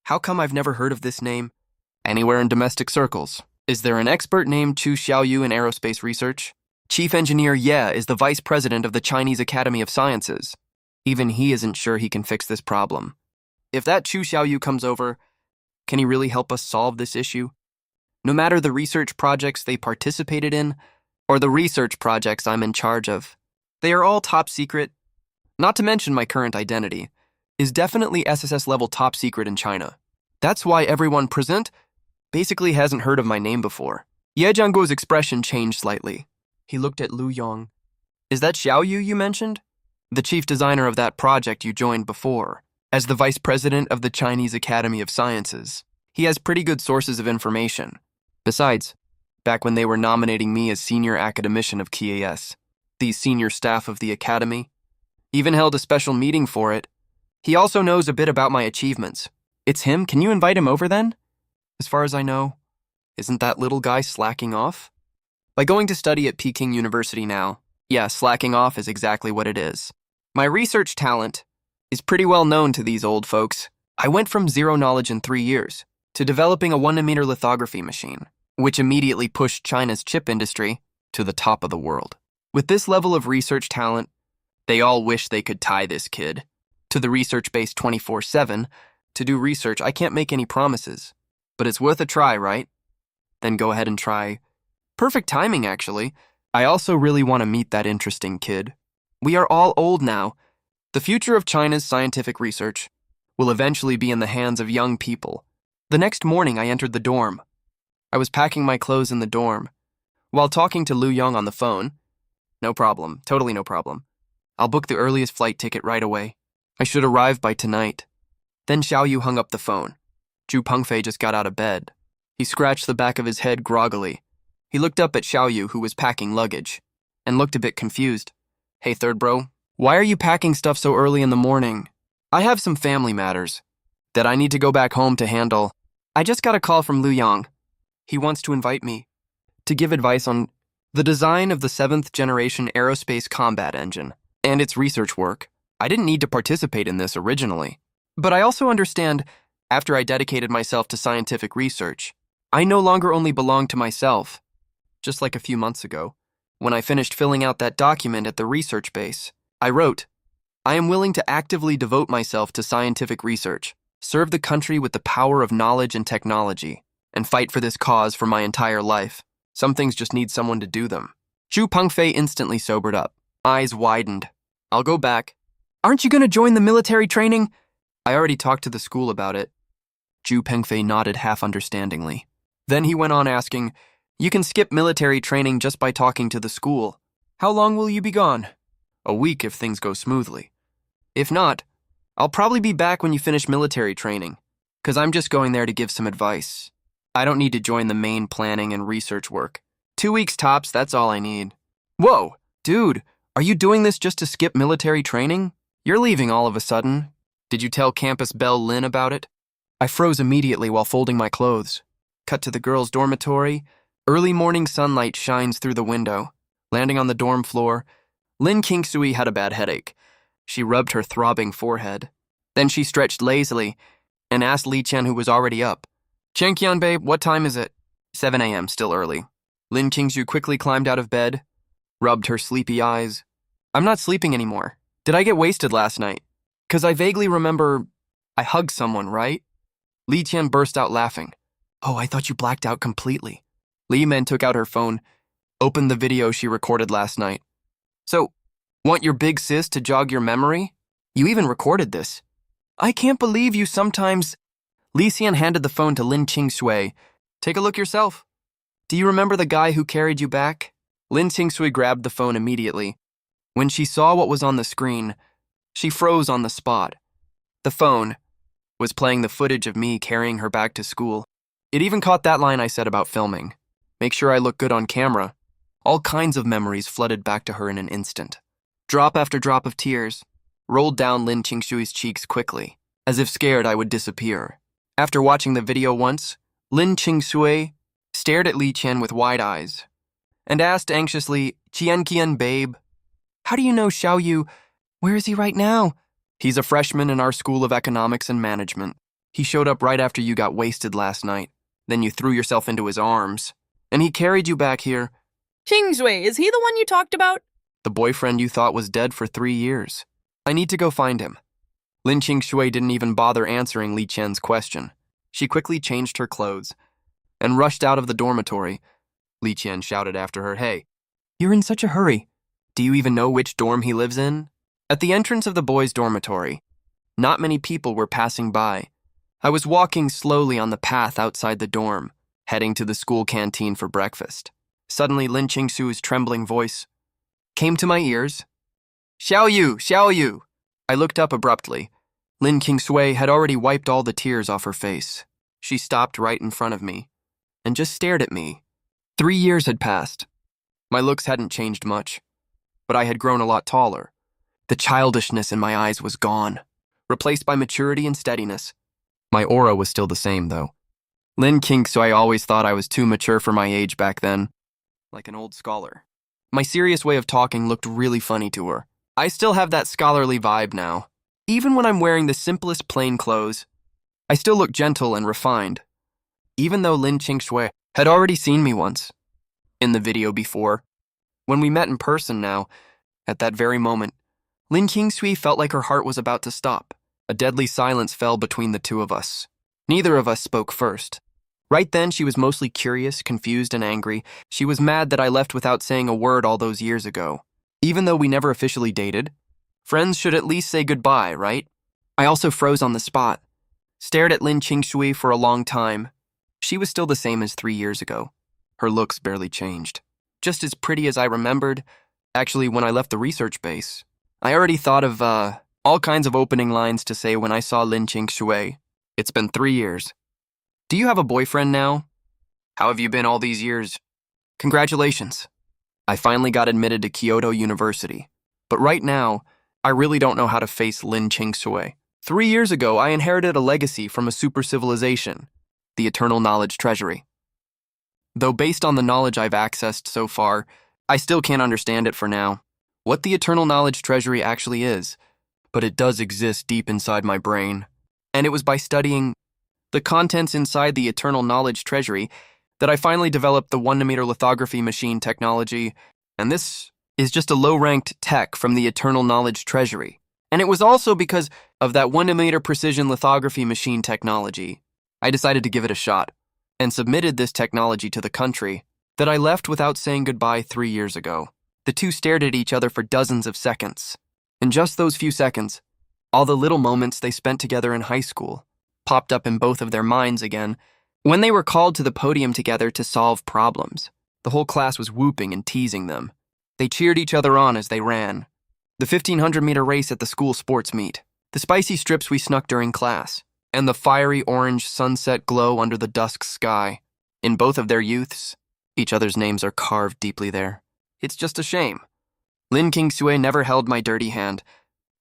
How come I've never heard of this name anywhere in domestic circles? Is there an expert named Chu Xiaoyu in aerospace research? Chief Engineer Ye is the Vice President of the Chinese Academy of Sciences. Even he isn't sure he can fix this problem. If that Chu Xiaoyu comes over, can he really help us solve this issue? No matter the research projects they participated in, or the research projects I'm in charge of, they are all top secret. Not to mention my current identity is definitely SSS level top secret in China. That's why everyone present basically hasn't heard of my name before. Ye Jiangguo's expression changed slightly. He looked at Liu Yong. Is that Xiaoyu you mentioned? The chief designer of that project you joined before, as the vice president of the Chinese Academy of Sciences. He has pretty good sources of information. Besides, back when they were nominating me as senior academician of KAS, the senior staff of the academy even held a special meeting for it. He also knows a bit about my achievements. It's him? Can you invite him over then? As far as I know, isn't that little guy slacking off? By going to study at Peking University now, yeah, slacking off is exactly what it is. My research talent is pretty well known to these old folks. I went from zero knowledge in 3 years to developing a 1nm lithography machine, which immediately pushed China's chip industry to the top of the world. With this level of research talent, they all wish they could tie this kid to the research base 24/7. To do research, I can't make any promises, but it's worth a try, right? Then go ahead and try. Perfect timing, actually. I also really want to meet that interesting kid. We are all old now. The future of China's scientific research will eventually be in the hands of young people. The next morning, I entered the dorm. I was packing my clothes in the dorm, while talking to Liu Yong on the phone. No problem, totally no problem. I'll book the earliest flight ticket right away. I should arrive by tonight. Then Xiaoyu hung up the phone. Zhu Pengfei just got out of bed. He scratched the back of his head groggily. He looked up at Xiaoyu, who was packing luggage, and looked a bit confused. Hey, third bro, why are you packing stuff so early in the morning? I have some family matters that I need to go back home to handle. I just got a call from Liu Yong. He wants to invite me to give advice on the design of the 7th generation aerospace combat engine and its research work. I didn't need to participate in this originally, but I also understand after I dedicated myself to scientific research, I no longer only belong to myself. Just like a few months ago, when I finished filling out that document at the research base, I wrote, I am willing to actively devote myself to scientific research, serve the country with the power of knowledge and technology, and fight for this cause for my entire life. Some things just need someone to do them. Zhu Pengfei instantly sobered up, eyes widened. I'll go back. Aren't you going to join the military training? I already talked to the school about it. Zhu Pengfei nodded half understandingly. Then he went on asking, you can skip military training just by talking to the school. How long will you be gone? A week if things go smoothly. If not, I'll probably be back when you finish military training, because I'm just going there to give some advice. I don't need to join the main planning and research work. 2 weeks tops, that's all I need. Whoa, dude, are you doing this just to skip military training? You're leaving all of a sudden. Did you tell campus Belle Lin about it? I froze immediately while folding my clothes. Cut to the girls' dormitory. Early morning sunlight shines through the window. Landing on the dorm floor, Lin Kingsui had a bad headache. She rubbed her throbbing forehead. Then she stretched lazily and asked Li Qian, who was already up. Chengqian, babe, what time is it? 7 a.m., still early. Lin Kingsui quickly climbed out of bed, rubbed her sleepy eyes. I'm not sleeping anymore. Did I get wasted last night? 'Cause I vaguely remember I hugged someone, right? Li Qian burst out laughing. Oh, I thought you blacked out completely. Li Men took out her phone, opened the video she recorded last night. So, want your big sis to jog your memory? You even recorded this. I can't believe you sometimes... Li Xian handed the phone to Lin Qingsui. Take a look yourself. Do you remember the guy who carried you back? Lin Qingsui grabbed the phone immediately. When she saw what was on the screen, she froze on the spot. The phone was playing the footage of me carrying her back to school. It even caught that line I said about filming. Make sure I look good on camera. All kinds of memories flooded back to her in an instant. Drop after drop of tears rolled down Lin Qingsui's cheeks quickly, as if scared I would disappear. After watching the video once, Lin Qingsui stared at Li Qian with wide eyes and asked anxiously, Qian, babe, how do you know Xiao Yu? Where is he right now? He's a freshman in our School of Economics and Management. He showed up right after you got wasted last night. Then you threw yourself into his arms, and he carried you back here. Kingsway, is he the one you talked about? The boyfriend you thought was dead for 3 years. I need to go find him. Lin Qingsui didn't even bother answering Li Qian's question. She quickly changed her clothes and rushed out of the dormitory. Li Qian shouted after her, Hey, you're in such a hurry. Do you even know which dorm he lives in? At the entrance of the boys' dormitory, not many people were passing by. I was walking slowly on the path outside the dorm, heading to the school canteen for breakfast. Suddenly, Lin Qingsu's trembling voice came to my ears. Xiao Yu! I looked up abruptly. Lin Qingsui had already wiped all the tears off her face. She stopped right in front of me and just stared at me. 3 years had passed. My looks hadn't changed much, but I had grown a lot taller. The childishness in my eyes was gone, replaced by maturity and steadiness. My aura was still the same, though. Lin Qingsui always thought I was too mature for my age back then, like an old scholar. My serious way of talking looked really funny to her. I still have that scholarly vibe now. Even when I'm wearing the simplest plain clothes, I still look gentle and refined. Even though Lin Qingsui had already seen me once, in the video before. When we met in person now, at that very moment, Lin Qingsui felt like her heart was about to stop. A deadly silence fell between the two of us. Neither of us spoke first. Right then, she was mostly curious, confused, and angry. She was mad that I left without saying a word all those years ago. Even though we never officially dated, friends should at least say goodbye, right? I also froze on the spot, stared at Lin Qingsui for a long time. She was still the same as 3 years ago. Her looks barely changed. Just as pretty as I remembered. Actually, when I left the research base, I already thought of, all kinds of opening lines to say when I saw Lin Qingsui. It's been 3 years. Do you have a boyfriend now? How have you been all these years? Congratulations. I finally got admitted to Kyoto University. But right now, I really don't know how to face Lin Qingsui. 3 years ago, I inherited a legacy from a super civilization, the Eternal Knowledge Treasury. Though based on the knowledge I've accessed so far, I still can't understand it for now. What the Eternal Knowledge Treasury actually is, but it does exist deep inside my brain. And it was by studying the contents inside the Eternal Knowledge Treasury that I finally developed the 1-nanometer lithography machine technology, and this is just a low-ranked tech from the Eternal Knowledge Treasury. And it was also because of that 1mm precision lithography machine technology. I decided to give it a shot and submitted this technology to the country that I left without saying goodbye 3 years ago. The two stared at each other for dozens of seconds. In just those few seconds, all the little moments they spent together in high school popped up in both of their minds again. When they were called to the podium together to solve problems, the whole class was whooping and teasing them. They cheered each other on as they ran. The 1500-meter race at the school sports meet, the spicy strips we snuck during class, and the fiery orange sunset glow under the dusk sky. In both of their youths, each other's names are carved deeply there. It's just a shame. Lin Kingsue never held my dirty hand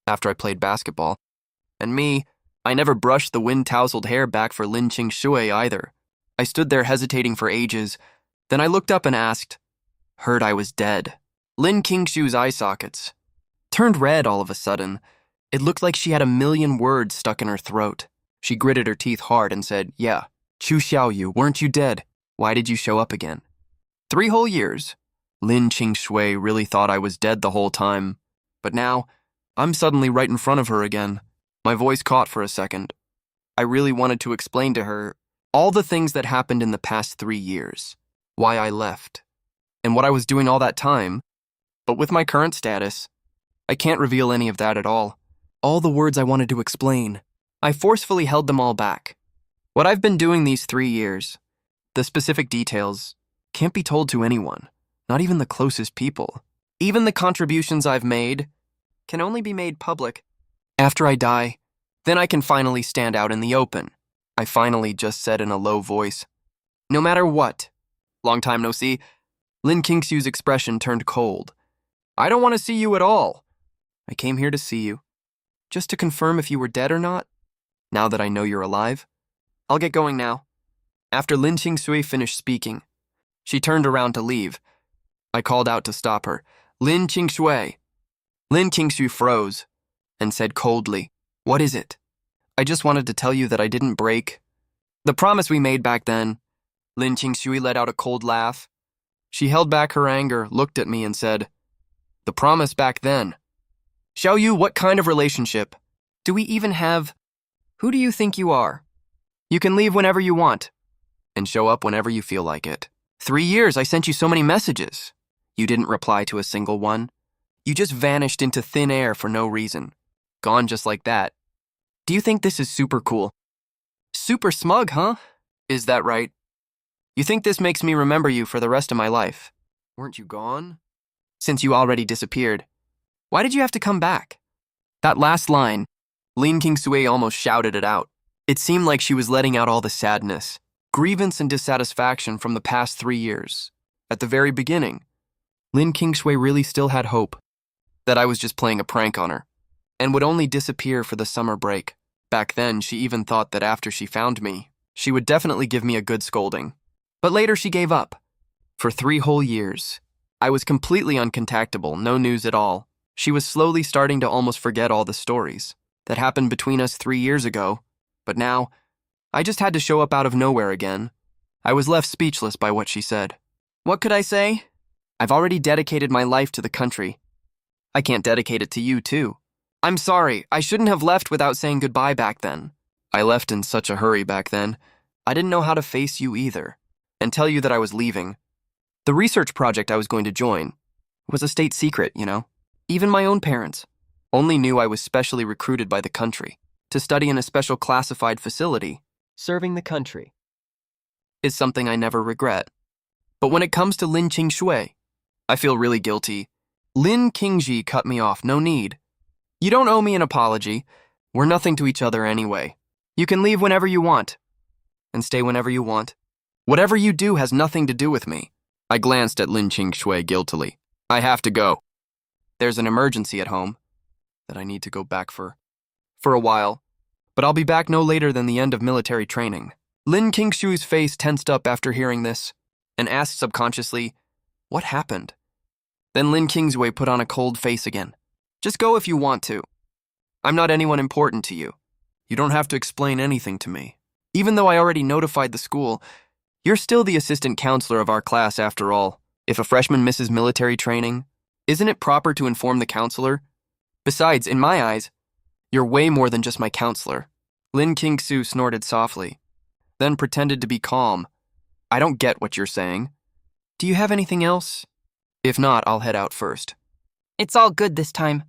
after I played basketball. And me, I never brushed the wind-tousled hair back for Lin Kingsue either. I stood there hesitating for ages. Then I looked up and asked, heard I was dead. Lin Kingsue's eye sockets turned red all of a sudden. It looked like she had a million words stuck in her throat. She gritted her teeth hard and said, yeah, Chu Xiaoyu, weren't you dead? Why did you show up again? 3 whole years. Lin Qingshui really thought I was dead the whole time. But now, I'm suddenly right in front of her again. My voice caught for a second. I really wanted to explain to her all the things that happened in the past 3 years, why I left, and what I was doing all that time. But with my current status, I can't reveal any of that at all. All the words I wanted to explain, I forcefully held them all back. What I've been doing these 3 years, the specific details, can't be told to anyone, not even the closest people. Even the contributions I've made can only be made public after I die. Then I can finally stand out in the open. I finally just said in a low voice, no matter what. Long time no see. Lin Kingsue's expression turned cold. I don't want to see you at all. I came here to see you, just to confirm if you were dead or not. Now that I know you're alive, I'll get going now. After Lin Qingsui finished speaking, she turned around to leave. I called out to stop her. Lin Qingsui. Lin Qingsui froze and said coldly, what is it? I just wanted to tell you that I didn't break the promise we made back then. Lin Qingsui let out a cold laugh. She held back her anger, looked at me and said, the promise back then. Xiaoyu, what kind of relationship? Do we even have? Who do you think you are? You can leave whenever you want and show up whenever you feel like it. 3 years I sent you so many messages. You didn't reply to a single one. You just vanished into thin air for no reason. Gone just like that. Do you think this is super cool? Super smug, huh? Is that right? You think this makes me remember you for the rest of my life? Weren't you gone? Since you already disappeared. Why did you have to come back? That last line, Lin Kingsui almost shouted it out. It seemed like she was letting out all the sadness, grievance and dissatisfaction from the past 3 years. At the very beginning, Lin Kingsui really still had hope that I was just playing a prank on her and would only disappear for the summer break. Back then, she even thought that after she found me, she would definitely give me a good scolding. But later she gave up. For 3 whole years, I was completely uncontactable, no news at all. She was slowly starting to almost forget all the stories that happened between us 3 years ago. But now, I just had to show up out of nowhere again. I was left speechless by what she said. What could I say? I've already dedicated my life to the country. I can't dedicate it to you, too. I'm sorry, I shouldn't have left without saying goodbye back then. I left in such a hurry back then. I didn't know how to face you either, and tell you that I was leaving. The research project I was going to join was a state secret, you know. Even my own parents only knew I was specially recruited by the country to study in a special classified facility. Serving the country is something I never regret. But when it comes to Lin Qingshui, I feel really guilty. Lin Qingji cut me off, no need. You don't owe me an apology. We're nothing to each other anyway. You can leave whenever you want and stay whenever you want. Whatever you do has nothing to do with me. I glanced at Lin Qingshui guiltily. I have to go. There's an emergency at home that I need to go back for a while, but I'll be back no later than the end of military training. Lin Qingshui's face tensed up after hearing this and asked subconsciously, what happened? Then Lin Qingsui put on a cold face again. Just go if you want to. I'm not anyone important to you. You don't have to explain anything to me. Even though I already notified the school, you're still the assistant counselor of our class after all. If a freshman misses military training, isn't it proper to inform the counselor? Besides, in my eyes, You're way more than just my counselor. Lin Kingsu snorted softly, then pretended to be calm. I don't get what you're saying. Do you have anything else? If not, I'll head out first. It's all good this time.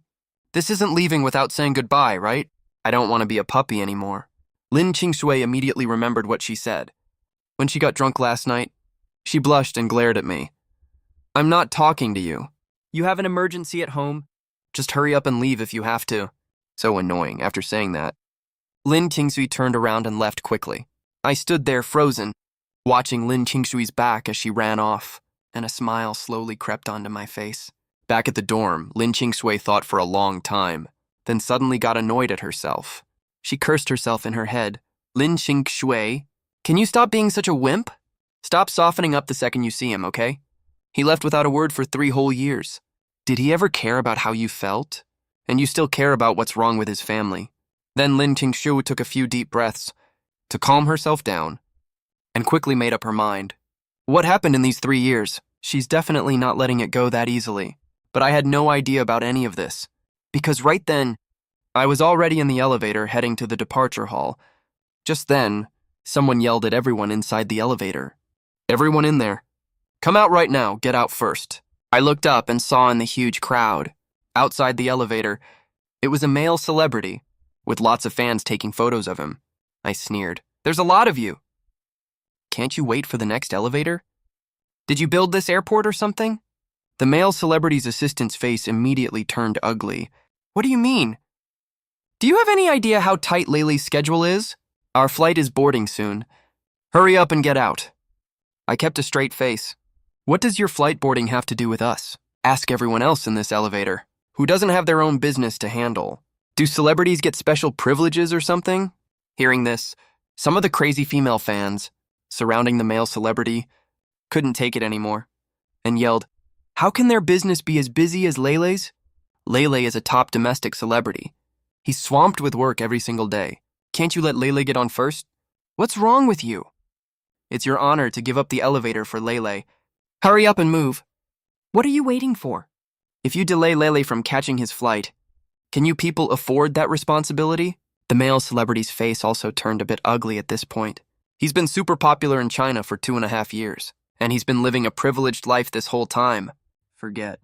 This isn't leaving without saying goodbye, right? I don't want to be a puppy anymore. Lin Qingshui immediately remembered what she said. When she got drunk last night, she blushed and glared at me. I'm not talking to you. You have an emergency at home? Just hurry up and leave if you have to. So annoying after saying that. Lin Qingshui turned around and left quickly. I stood there frozen, watching Lin Qingshui's back as she ran off, and a smile slowly crept onto my face. Back at the dorm, Lin Qingshui thought for a long time, then suddenly got annoyed at herself. She cursed herself in her head. Lin Qingshui, can you stop being such a wimp? Stop softening up the second you see him, okay? He left without a word for 3 whole years. Did he ever care about how you felt? And you still care about what's wrong with his family. Then Lin Qingshui took a few deep breaths to calm herself down and quickly made up her mind. What happened in these 3 years? She's definitely not letting it go that easily. But I had no idea about any of this, because right then, I was already in the elevator heading to the departure hall. Just then, someone yelled at everyone inside the elevator. Everyone in there, come out right now, get out first. I looked up and saw in the huge crowd, outside the elevator, it was a male celebrity, with lots of fans taking photos of him. I sneered. There's a lot of you. Can't you wait for the next elevator? Did you build this airport or something? The male celebrity's assistant's face immediately turned ugly. What do you mean? Do you have any idea how tight Layle's schedule is? Our flight is boarding soon. Hurry up and get out. I kept a straight face. What does your flight boarding have to do with us? Ask everyone else in this elevator, who doesn't have their own business to handle. Do celebrities get special privileges or something? Hearing this, some of the crazy female fans surrounding the male celebrity couldn't take it anymore and yelled, how can their business be as busy as Layle's? Layle is a top domestic celebrity. He's swamped with work every single day. Can't you let Layle get on first? What's wrong with you? It's your honor to give up the elevator for Layle. Hurry up and move. What are you waiting for? If you delay Layle from catching his flight, can you people afford that responsibility? The male celebrity's face also turned a bit ugly at this point. He's been super popular in China for 2.5 years, and he's been living a privileged life this whole time. Forget.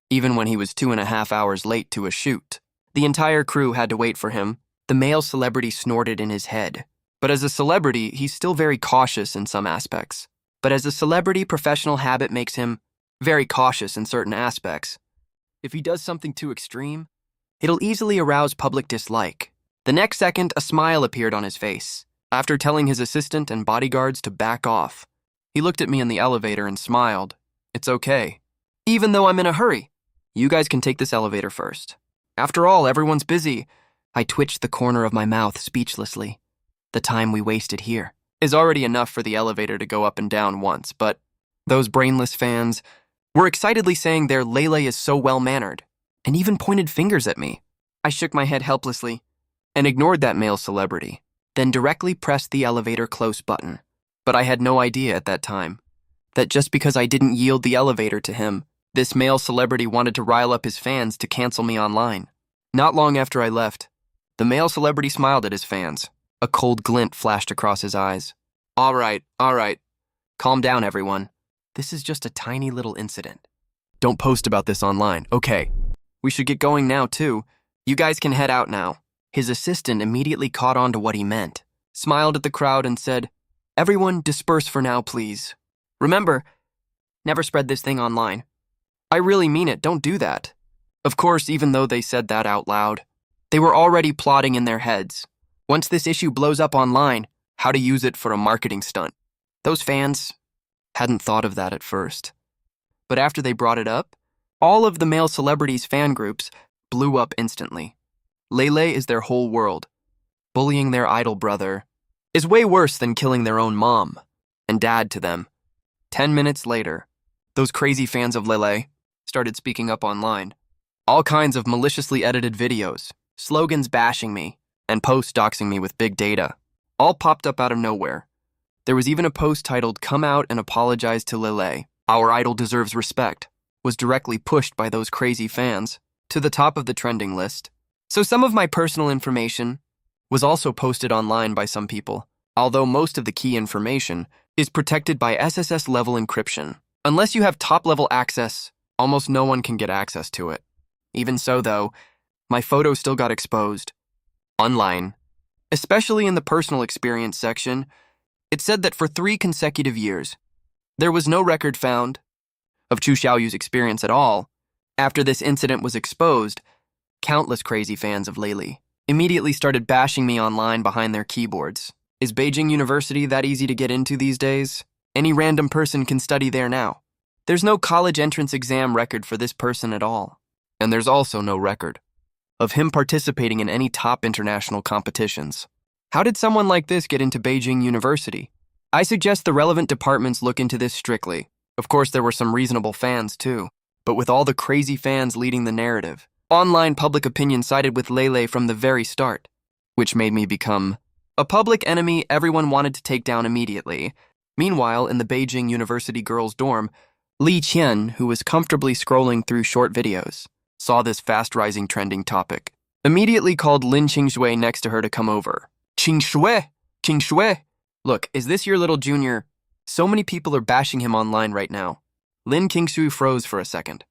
Even when he was 2.5 hours late to a shoot, the entire crew had to wait for him. The male celebrity snorted in his head. But as a celebrity, he's still very cautious in some aspects. But as a celebrity, professional habit makes him very cautious in certain aspects. If he does something too extreme, it'll easily arouse public dislike. The next second, a smile appeared on his face. After telling his assistant and bodyguards to back off, he looked at me in the elevator and smiled. It's okay. Even though I'm in a hurry, you guys can take this elevator first. After all, everyone's busy. I twitched the corner of my mouth speechlessly. The time we wasted here is already enough for the elevator to go up and down once, but those brainless fans were excitedly saying their Layle is so well-mannered, and even pointed fingers at me. I shook my head helplessly and ignored that male celebrity, then directly pressed the elevator close button. But I had no idea at that time that just because I didn't yield the elevator to him, this male celebrity wanted to rile up his fans to cancel me online. Not long after I left, the male celebrity smiled at his fans. A cold glint flashed across his eyes. All right. Calm down, everyone. This is just a tiny little incident. Don't post about this online, okay? We should get going now, too. You guys can head out now. His assistant immediately caught on to what he meant, smiled at the crowd and said, everyone disperse for now, please. Remember, never spread this thing online. I really mean it, don't do that. Of course, even though they said that out loud, they were already plotting in their heads. Once this issue blows up online, how to use it for a marketing stunt. Those fans hadn't thought of that at first. But after they brought it up, all of the male celebrities' fan groups blew up instantly. Layle is their whole world. Bullying their idol brother is way worse than killing their own mom and dad to them. 10 minutes later, those crazy fans of Layle started speaking up online. All kinds of maliciously edited videos, slogans bashing me, and posts doxing me with big data, all popped up out of nowhere. There was even a post titled, "Come out and apologize to Layle. Our idol deserves respect," was directly pushed by those crazy fans to the top of the trending list. So some of my personal information was also posted online by some people, although most of the key information is protected by SSS level encryption. Unless you have top-level access, almost no one can get access to it. Even so, though, my photo still got exposed. Online, especially in the personal experience section, it said that for 3 consecutive years, there was no record found of Chu Xiaoyu's experience at all. After this incident was exposed, countless crazy fans of Lele immediately started bashing me online behind their keyboards. Is Beijing University that easy to get into these days? Any random person can study there now. There's no college entrance exam record for this person at all. And there's also no record of him participating in any top international competitions. How did someone like this get into Beijing University? I suggest the relevant departments look into this strictly. Of course, there were some reasonable fans too, but with all the crazy fans leading the narrative, online public opinion sided with Lele from the very start, which made me become a public enemy everyone wanted to take down immediately. Meanwhile, in the Beijing University girls' dorm, Li Qian, who was comfortably scrolling through short videos, saw this fast-rising trending topic. Immediately called Lin Qingshui next to her to come over. Qingshui! Qingshui! Look, is this your little junior? So many people are bashing him online right now. Lin Qingshui froze for a second,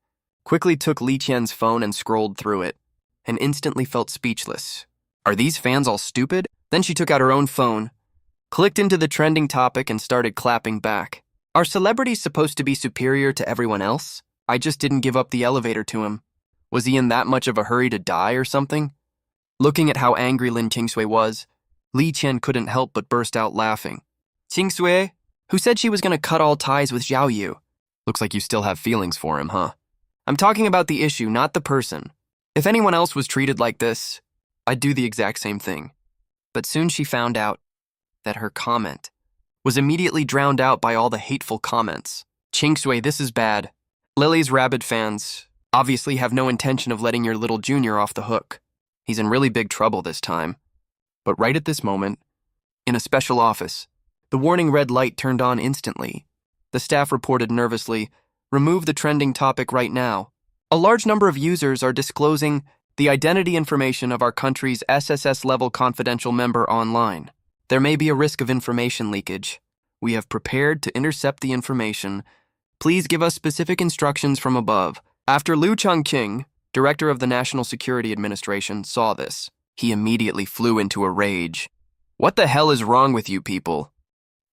quickly took Li Qian's phone and scrolled through it, and instantly felt speechless. Are these fans all stupid? Then she took out her own phone, clicked into the trending topic and started clapping back. Are celebrities supposed to be superior to everyone else? I just didn't give up the elevator to him. Was he in that much of a hurry to die or something? Looking at how angry Lin Qingshui was, Li Qian couldn't help but burst out laughing. Qingshui, who said she was going to cut all ties with Xiao Yu? Looks like you still have feelings for him, huh? I'm talking about the issue, not the person. If anyone else was treated like this, I'd do the exact same thing. But soon she found out that her comment was immediately drowned out by all the hateful comments. Qingshui, this is bad. Lily's rabid fans obviously have no intention of letting your little junior off the hook. He's in really big trouble this time. But right at this moment, in a special office, the warning red light turned on instantly. The staff reported nervously, "Remove the trending topic right now. A large number of users are disclosing the identity information of our country's SSS-level confidential member online. There may be a risk of information leakage. We have prepared to intercept the information. Please give us specific instructions from above." After Liu Changqing, director of the National Security Administration, saw this, he immediately flew into a rage. What the hell is wrong with you people?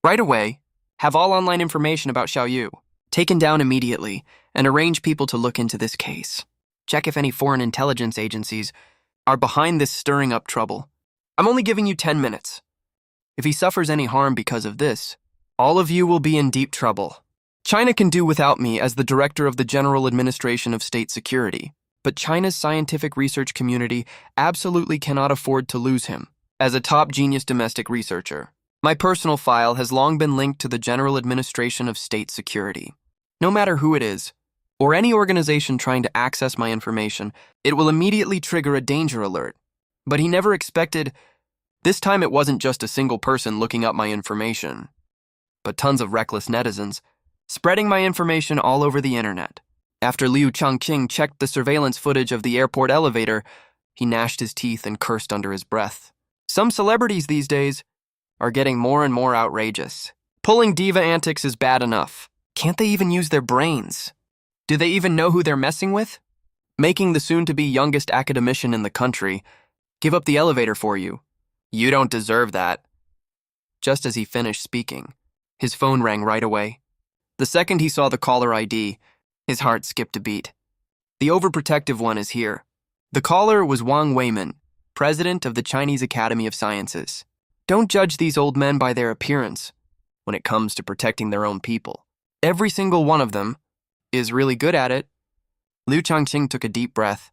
Right away, have all online information about Xiao Yu taken down immediately and arrange people to look into this case. Check if any foreign intelligence agencies are behind this stirring up trouble. I'm only giving you 10 minutes. If he suffers any harm because of this, all of you will be in deep trouble. China can do without me as the director of the General Administration of State Security, but China's scientific research community absolutely cannot afford to lose him. As a top genius domestic researcher, my personal file has long been linked to the General Administration of State Security. No matter who it is, or any organization trying to access my information, it will immediately trigger a danger alert. But he never expected. This time it wasn't just a single person looking up my information, but tons of reckless netizens spreading my information all over the internet. After Liu Changqing checked the surveillance footage of the airport elevator, he gnashed his teeth and cursed under his breath. Some celebrities these days are getting more and more outrageous. Pulling diva antics is bad enough. Can't they even use their brains? Do they even know who they're messing with? Making the soon-to-be youngest academician in the country give up the elevator for you. You don't deserve that. Just as he finished speaking, his phone rang right away. The second he saw the caller ID, his heart skipped a beat. The overprotective one is here. The caller was Wang Weimin, president of the Chinese Academy of Sciences. Don't judge these old men by their appearance when it comes to protecting their own people. Every single one of them is really good at it. Liu Changqing took a deep breath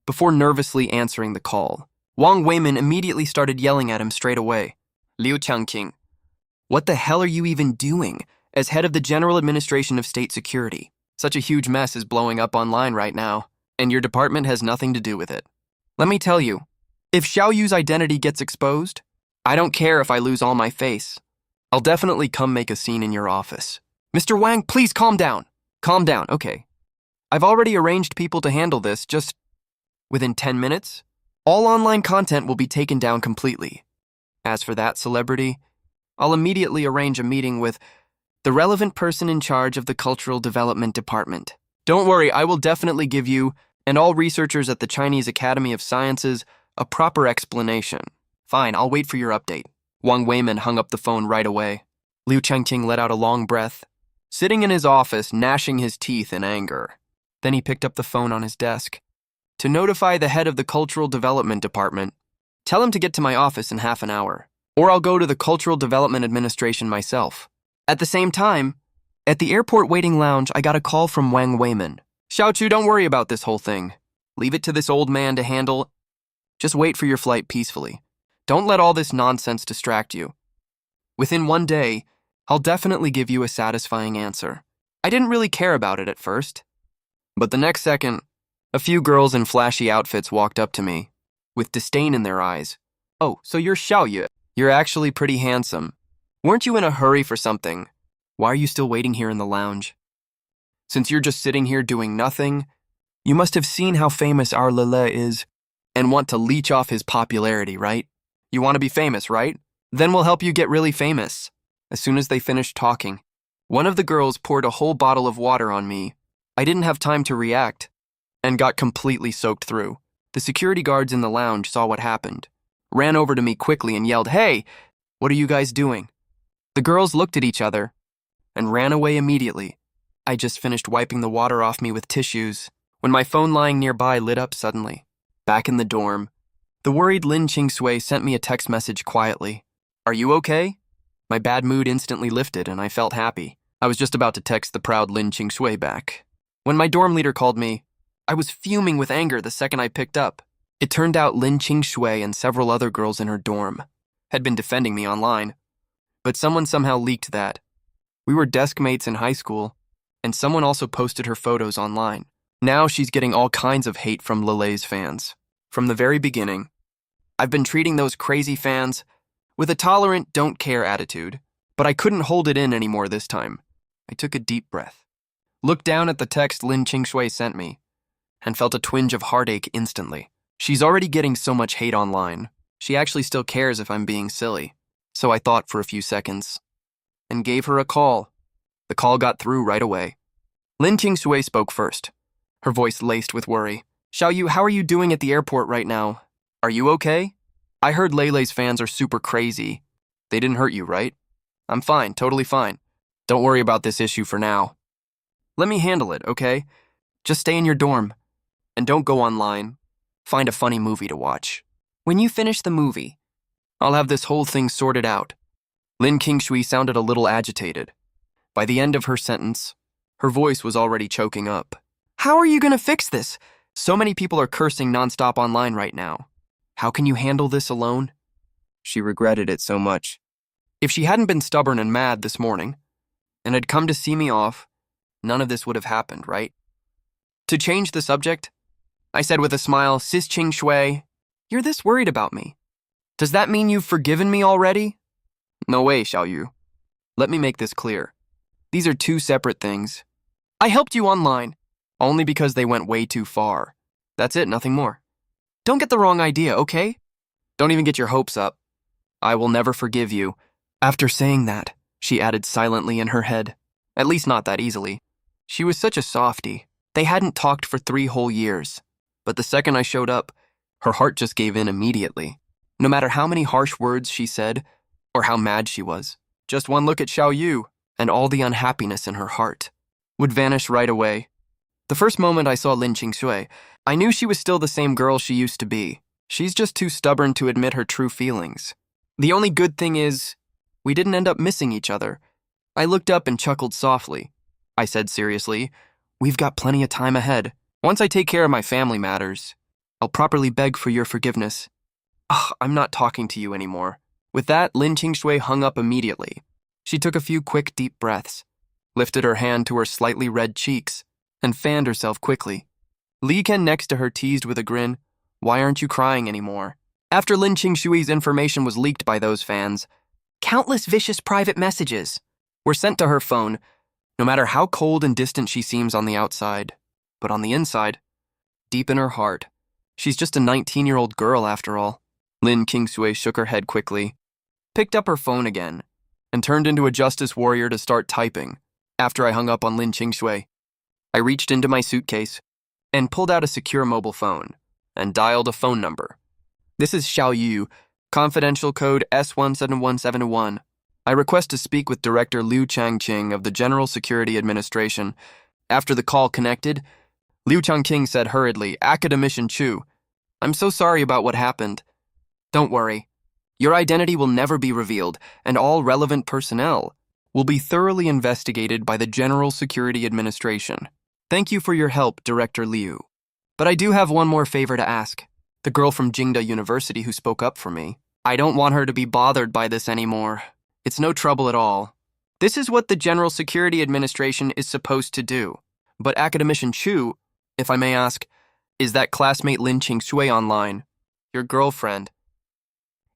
before nervously answering the call. Wang Weimin immediately started yelling at him straight away. Liu Changqing, what the hell are you even doing as head of the General Administration of State Security? Such a huge mess is blowing up online right now, and your department has nothing to do with it. Let me tell you, if Xiao Yu's identity gets exposed, I don't care if I lose all my face. I'll definitely come make a scene in your office. Mr. Wang, please calm down. Calm down, okay. I've already arranged people to handle this just within 10 minutes. All online content will be taken down completely. As for that celebrity, I'll immediately arrange a meeting with the relevant person in charge of the Cultural Development Department. Don't worry, I will definitely give you and all researchers at the Chinese Academy of Sciences a proper explanation. Fine, I'll wait for your update. Wang Weimin hung up the phone right away. Liu Chengqing let out a long breath, sitting in his office, gnashing his teeth in anger. Then he picked up the phone on his desk. To notify the head of the Cultural Development Department, tell him to get to my office in half an hour, or I'll go to the Cultural Development Administration myself. At the same time, at the airport waiting lounge, I got a call from Wang Weimin. Xiaochu, don't worry about this whole thing. Leave it to this old man to handle. Just wait for your flight peacefully. Don't let all this nonsense distract you. Within 1 day, I'll definitely give you a satisfying answer. I didn't really care about it at first, but the next second, a few girls in flashy outfits walked up to me, with disdain in their eyes. Oh, so you're Xiaoyu. You're actually pretty handsome. Weren't you in a hurry for something? Why are you still waiting here in the lounge? Since you're just sitting here doing nothing, you must have seen how famous our Lele is and want to leech off his popularity, right? You want to be famous, right? Then we'll help you get really famous. As soon as they finished talking, one of the girls poured a whole bottle of water on me. I didn't have time to react and got completely soaked through. The security guards in the lounge saw what happened, ran over to me quickly and yelled, "Hey, what are you guys doing?" The girls looked at each other and ran away immediately. I just finished wiping the water off me with tissues when my phone lying nearby lit up suddenly. Back in the dorm, the worried Lin Qingsui sent me a text message quietly. "Are you okay?" My bad mood instantly lifted and I felt happy. I was just about to text the proud Lin Qingsui back when my dorm leader called me. I was fuming with anger the second I picked up. It turned out Lin Qingsui and several other girls in her dorm had been defending me online, but someone somehow leaked that. We were desk mates in high school, and someone also posted her photos online. Now she's getting all kinds of hate from Lele's fans. From the very beginning, I've been treating those crazy fans with a tolerant, don't care attitude, but I couldn't hold it in anymore this time. I took a deep breath, looked down at the text Lin Qingsui sent me, and felt a twinge of heartache instantly. She's already getting so much hate online. She actually still cares if I'm being silly. So I thought for a few seconds and gave her a call. The call got through right away. Lin Qingsui spoke first, her voice laced with worry. "Xiaoyu, how are you doing at the airport right now? Are you okay? I heard Lele's fans are super crazy. They didn't hurt you, right?" "I'm fine, totally fine. Don't worry about this issue for now. Let me handle it, okay? Just stay in your dorm. And don't go online. Find a funny movie to watch. When you finish the movie, I'll have this whole thing sorted out." Lin Qingsui sounded a little agitated. By the end of her sentence, her voice was already choking up. "How are you going to fix this? So many people are cursing nonstop online right now. How can you handle this alone?" She regretted it so much. If she hadn't been stubborn and mad this morning and had come to see me off, none of this would have happened, right? To change the subject, I said with a smile, "Sis Qingsui, you're this worried about me. Does that mean you've forgiven me already?" "No way, Xiaoyu. Let me make this clear. These are two separate things. I helped you online, only because they went way too far. That's it, nothing more. Don't get the wrong idea, okay? Don't even get your hopes up. I will never forgive you." After saying that, she added silently in her head, "At least not that easily." She was such a softie. They hadn't talked for 3 whole years. But the second I showed up, her heart just gave in immediately. No matter how many harsh words she said, or how mad she was, just one look at Xiaoyu, and all the unhappiness in her heart would vanish right away. The first moment I saw Lin Qingsui, I knew she was still the same girl she used to be. She's just too stubborn to admit her true feelings. The only good thing is, we didn't end up missing each other. I looked up and chuckled softly. I said seriously, "We've got plenty of time ahead. Once I take care of my family matters, I'll properly beg for your forgiveness." Ugh, I'm not talking to you anymore. With that, Lin Qingsui hung up immediately. She took a few quick, deep breaths, lifted her hand to her slightly red cheeks, and fanned herself quickly. Li Ken next to her teased with a grin, "Why aren't you crying anymore?" After Lin Qingshui's information was leaked by those fans, countless vicious private messages were sent to her phone, no matter how cold and distant she seems on the outside. But on the inside, deep in her heart, She's just a 19-year-old girl after all. Lin Kingsui shook her head quickly, picked up her phone again, and turned into a justice warrior to start typing. After I hung up on Lin Kingsui, I reached into my suitcase and pulled out a secure mobile phone and dialed a phone number. This is Xiao Yu, confidential code S171721. I request to speak with Director Liu Changqing of the General Security Administration. After the call connected, Liu Changqing said hurriedly, Academician Chu, I'm so sorry about what happened. Don't worry. Your identity will never be revealed, and all relevant personnel will be thoroughly investigated by the General Security Administration. Thank you for your help, Director Liu. But I do have one more favor to ask. The girl from Jingdu University who spoke up for me. I don't want her to be bothered by this anymore. It's no trouble at all. This is what the General Security Administration is supposed to do. But Academician Chu, if I may ask, is that classmate Lin Qingshui online? Your girlfriend?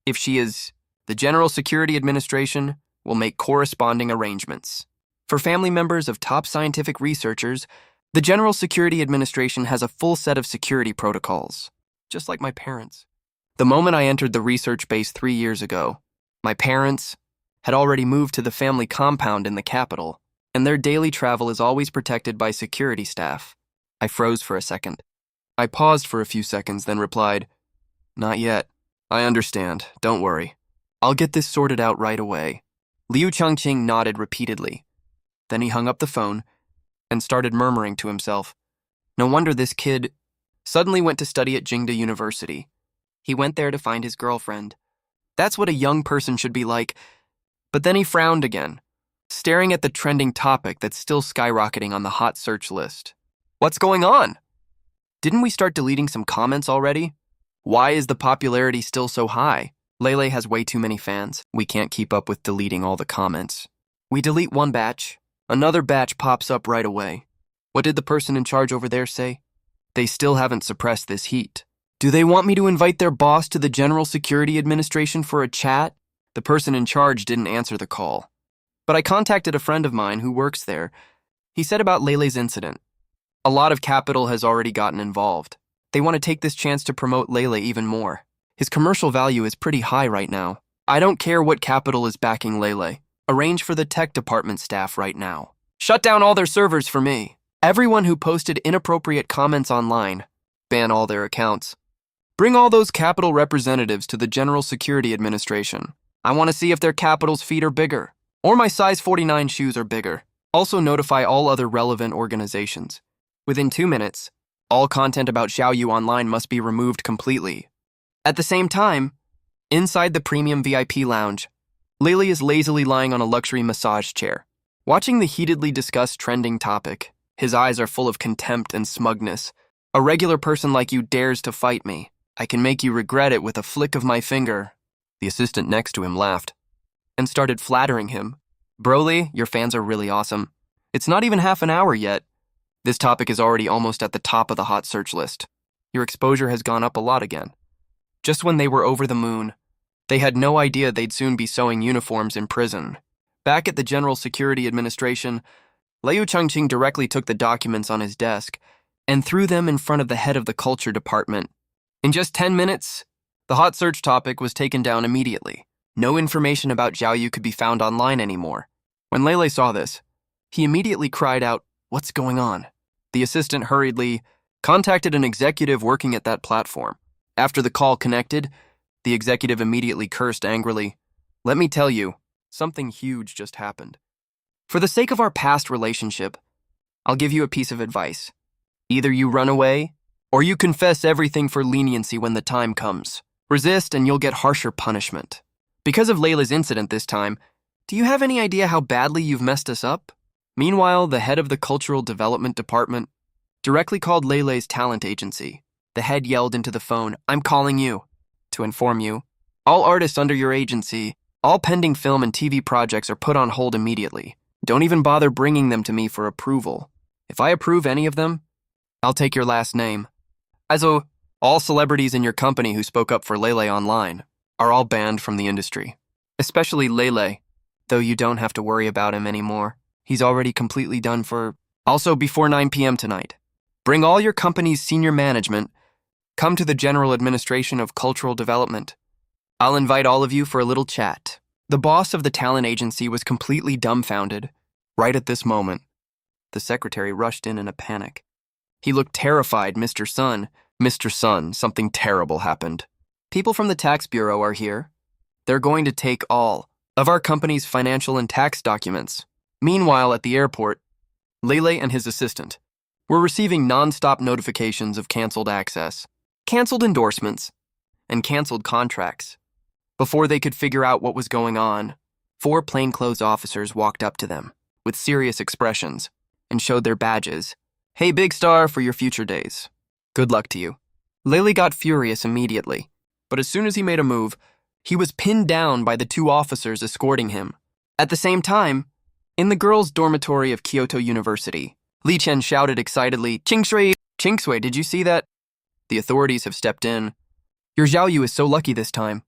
If she is, the General Security Administration will make corresponding arrangements. For family members of top scientific researchers, the General Security Administration has a full set of security protocols, just like my parents. The moment I entered the research base 3 years ago, my parents had already moved to the family compound in the capital, and their daily travel is always protected by security staff. I froze for a second. I paused for a few seconds, then replied, Not yet. I understand. Don't worry. I'll get this sorted out right away. Liu Changqing nodded repeatedly. Then he hung up the phone and started murmuring to himself. No wonder this kid suddenly went to study at Jingdu University. He went there to find his girlfriend. That's what a young person should be like. But then he frowned again, staring at the trending topic that's still skyrocketing on the hot search list. What's going on? Didn't we start deleting some comments already? Why is the popularity still so high? Lele has way too many fans. We can't keep up with deleting all the comments. We delete one batch. Another batch pops up right away. What did the person in charge over there say? They still haven't suppressed this heat. Do they want me to invite their boss to the General Security Administration for a chat? The person in charge didn't answer the call. But I contacted a friend of mine who works there. He said about Lele's incident. A lot of capital has already gotten involved. They want to take this chance to promote Lele even more. His commercial value is pretty high right now. I don't care what capital is backing Lele. Arrange for the tech department staff right now. Shut down all their servers for me. Everyone who posted inappropriate comments online, ban all their accounts. Bring all those capital representatives to the General Security Administration. I want to see if their capital's feet are bigger, or my size 49 shoes are bigger. Also notify all other relevant organizations. Within 2 minutes, all content about Xiaoyu online must be removed completely. At the same time, inside the premium VIP lounge, Lele is lazily lying on a luxury massage chair, watching the heatedly discussed trending topic. His eyes are full of contempt and smugness. A regular person like you dares to fight me. I can make you regret it with a flick of my finger. The assistant next to him laughed and started flattering him. Broly, your fans are really awesome. It's not even half an hour yet. This topic is already almost at the top of the hot search list. Your exposure has gone up a lot again. Just when they were over the moon, they had no idea they'd soon be sewing uniforms in prison. Back at the General Security Administration, Liu Changqing directly took the documents on his desk and threw them in front of the head of the culture department. In just 10 minutes, the hot search topic was taken down immediately. No information about Xiaoyu could be found online anymore. When Lele saw this, he immediately cried out, What's going on? The assistant hurriedly contacted an executive working at that platform. After the call connected, the executive immediately cursed angrily. Let me tell you, something huge just happened. For the sake of our past relationship, I'll give you a piece of advice. Either you run away, or you confess everything for leniency when the time comes. Resist and you'll get harsher punishment. Because of Layla's incident this time, do you have any idea how badly you've messed us up? Meanwhile, the head of the Cultural Development Department directly called Lele's talent agency. The head yelled into the phone, I'm calling you. To inform you, all artists under your agency, all pending film and TV projects are put on hold immediately. Don't even bother bringing them to me for approval. If I approve any of them, I'll take your last name. Also, all celebrities in your company who spoke up for Lele online are all banned from the industry. Especially Lele, though you don't have to worry about him anymore. He's already completely done for. Also, before 9 p.m. tonight, bring all your company's senior management Come to the General Administration of Cultural Development. I'll invite all of you for a little chat. The boss of the talent agency was completely dumbfounded. Right at this moment, the secretary rushed in a panic. He looked terrified. Mr. Sun, something terrible happened. People from the tax bureau are here. They're going to take all of our company's financial and tax documents. Meanwhile, at the airport, Lele and his assistant were receiving non-stop notifications of canceled access, canceled endorsements, and canceled contracts. Before they could figure out what was going on, 4 plainclothes officers walked up to them with serious expressions and showed their badges. Hey, big star, for your future days. Good luck to you. Lele got furious immediately, but as soon as he made a move, he was pinned down by the 2 officers escorting him. At the same time, in the girls' dormitory of Kyoto University, Li Chen shouted excitedly, Chingshui, did you see that? The authorities have stepped in. Your Xiaoyu is so lucky this time.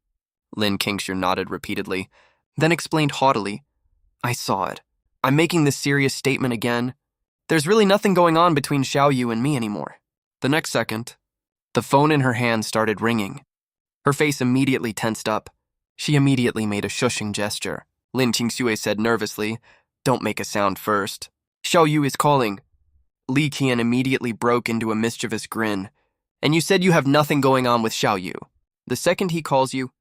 Lin Qingshu nodded repeatedly, then explained haughtily, I saw it. I'm making this serious statement again. There's really nothing going on between Xiaoyu and me anymore. The next second, the phone in her hand started ringing. Her face immediately tensed up. She immediately made a shushing gesture. Lin Qingshui said nervously, Don't make a sound first. Xiaoyu is calling. Li Qian immediately broke into a mischievous grin. And you said you have nothing going on with Xiaoyu. The second he calls you,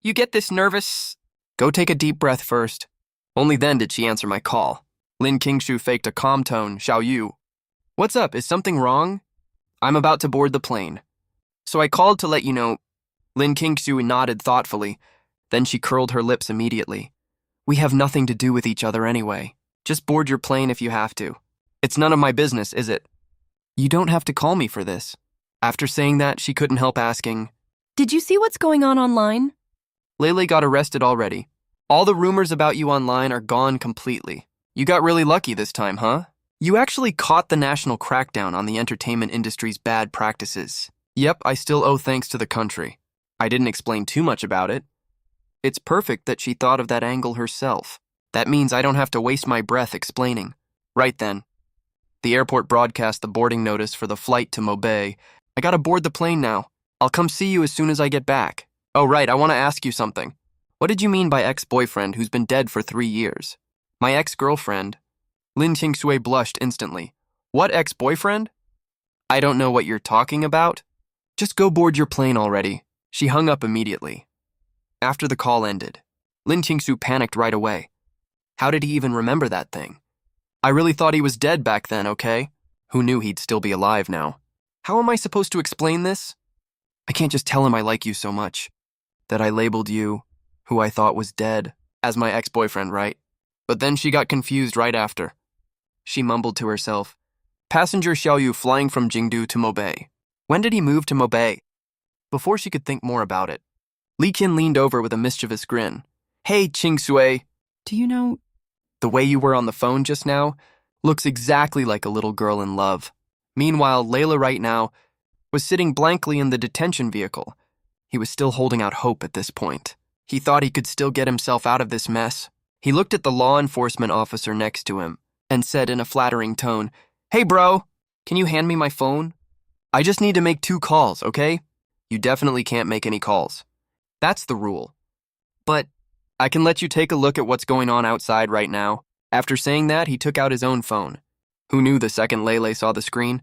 you get this nervous. Go take a deep breath first. Only then did she answer my call. Lin Qingshu faked a calm tone. Xiaoyu. What's up? Is something wrong? I'm about to board the plane. So I called to let you know. Lin Qingshu nodded thoughtfully. Then she curled her lips immediately. We have nothing to do with each other anyway. Just board your plane if you have to. It's none of my business, is it? You don't have to call me for this. After saying that, she couldn't help asking, Did you see what's going on online? Lele got arrested already. All the rumors about you online are gone completely. You got really lucky this time, huh? You actually caught the national crackdown on the entertainment industry's bad practices. Yep, I still owe thanks to the country. I didn't explain too much about it. It's perfect that she thought of that angle herself. That means I don't have to waste my breath explaining. Right then. The airport broadcast the boarding notice for the flight to Mobay. I gotta board the plane now. I'll come see you as soon as I get back. Oh, right, I want to ask you something. What did you mean by ex-boyfriend who's been dead for 3 years? My ex-girlfriend. Lin Qingshui blushed instantly. What ex-boyfriend? I don't know what you're talking about. Just go board your plane already. She hung up immediately. After the call ended, Lin Qingshu panicked right away. How did he even remember that thing? I really thought he was dead back then, okay? Who knew he'd still be alive now? How am I supposed to explain this? I can't just tell him I like you so much. That I labeled you, who I thought was dead, as my ex-boyfriend, right? But then she got confused right after. She mumbled to herself, Passenger Xiaoyu flying from Jingdu to Mobay. When did he move to Mobay? Before she could think more about it, Li Qian leaned over with a mischievous grin. Hey, Qingshui. Do you know? The way you were on the phone just now looks exactly like a little girl in love. Meanwhile, Layla right now was sitting blankly in the detention vehicle. He was still holding out hope at this point. He thought he could still get himself out of this mess. He looked at the law enforcement officer next to him and said in a flattering tone, Hey, bro, can you hand me my phone? I just need to make 2 calls, okay? You definitely can't make any calls. That's the rule. But I can let you take a look at what's going on outside right now. After saying that, he took out his own phone. Who knew the second Lele saw the screen?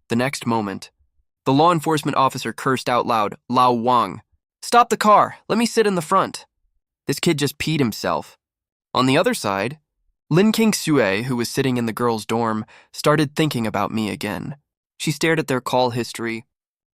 The next moment, the law enforcement officer cursed out loud, Lao Wang. Stop the car, let me sit in the front. This kid just peed himself. On the other side, Lin Qingshui, who was sitting in the girls' dorm, started thinking about me again. She stared at their call history,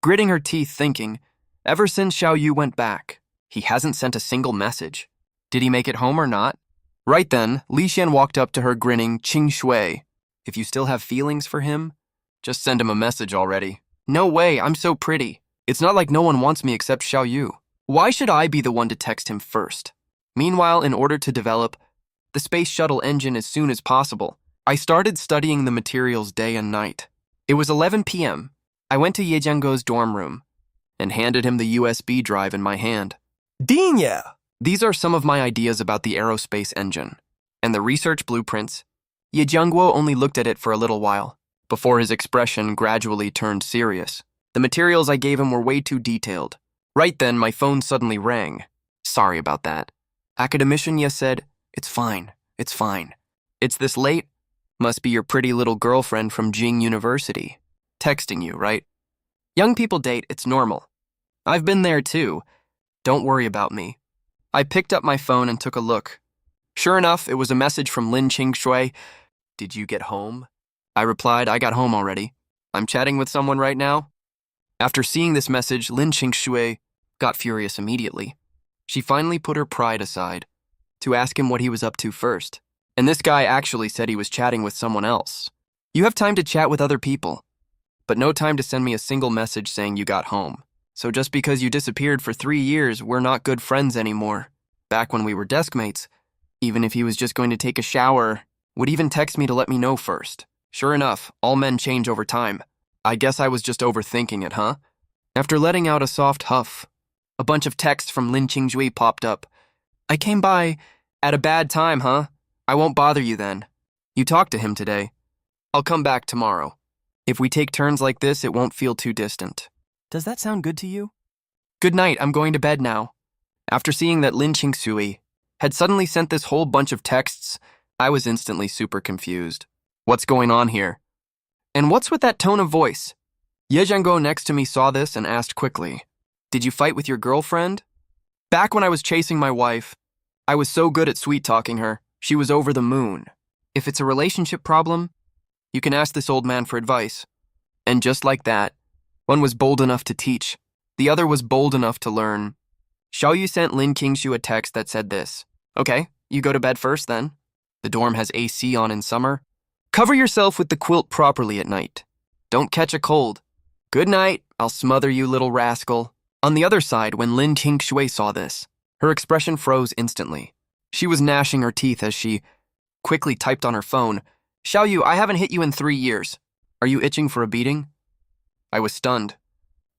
gritting her teeth thinking, ever since Xiaoyu went back, he hasn't sent a single message. Did he make it home or not? Right then, Li Xian walked up to her grinning, Qingshui. If you still have feelings for him, just send him a message already. No way, I'm so pretty. It's not like no one wants me except Xiaoyu. Why should I be the one to text him first? Meanwhile, in order to develop the space shuttle engine as soon as possible, I started studying the materials day and night. It was 11 p.m. I went to Ye Jianguo's dorm room and handed him the USB drive in my hand. Dinya! These are some of my ideas about the aerospace engine and the research blueprints. Ye Jianguo only looked at it for a little while before his expression gradually turned serious. The materials I gave him were way too detailed. Right then, my phone suddenly rang. Sorry about that. Academician said, It's fine. It's this late? Must be your pretty little girlfriend from Jing University. Texting you, right? Young people date, it's normal. I've been there too. Don't worry about me. I picked up my phone and took a look. Sure enough, it was a message from Lin Qingshui. Did you get home? I replied, I got home already. I'm chatting with someone right now. After seeing this message, Lin Qingshui got furious immediately. She finally put her pride aside to ask him what he was up to first. And this guy actually said he was chatting with someone else. You have time to chat with other people, but no time to send me a single message saying you got home. So just because you disappeared for 3 years, we're not good friends anymore. Back when we were desk mates, even if he was just going to take a shower, would even text me to let me know first. Sure enough, all men change over time. I guess I was just overthinking it, huh? After letting out a soft huff, a bunch of texts from Lin Qingshui popped up. I came by at a bad time, huh? I won't bother you then. You talked to him today. I'll come back tomorrow. If we take turns like this, it won't feel too distant. Does that sound good to you? Good night, I'm going to bed now. After seeing that Lin Qingshui had suddenly sent this whole bunch of texts, I was instantly super confused. What's going on here? And what's with that tone of voice? Ye Zhangguo next to me saw this and asked quickly, Did you fight with your girlfriend? Back when I was chasing my wife, I was so good at sweet-talking her, she was over the moon. If it's a relationship problem, you can ask this old man for advice. And just like that, one was bold enough to teach. The other was bold enough to learn. Xiaoyu sent Lin Qingshu a text that said this. Okay, you go to bed first then. The dorm has AC on in summer. Cover yourself with the quilt properly at night. Don't catch a cold. Good night, I'll smother you, little rascal. On the other side, when Lin Qingshui saw this, her expression froze instantly. She was gnashing her teeth as she quickly typed on her phone, Xiaoyu, I haven't hit you in 3 years. Are you itching for a beating? I was stunned.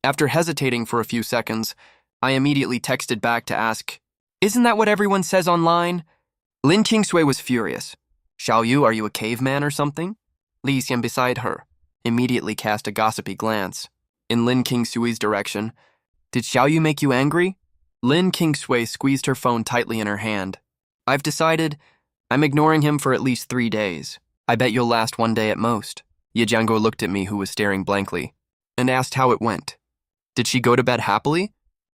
After hesitating for a few seconds, I immediately texted back to ask, Isn't that what everyone says online? Lin Qingshui was furious. Xiaoyu, are you a caveman or something? Li Xian beside her immediately cast a gossipy glance in Lin Qingshui's direction. Did Xiaoyu make you angry? Lin Qingshui squeezed her phone tightly in her hand. I've decided I'm ignoring him for at least 3 days. I bet you'll last 1 day at most. Ye Zhangguo looked at me, who was staring blankly, and asked how it went. Did she go to bed happily?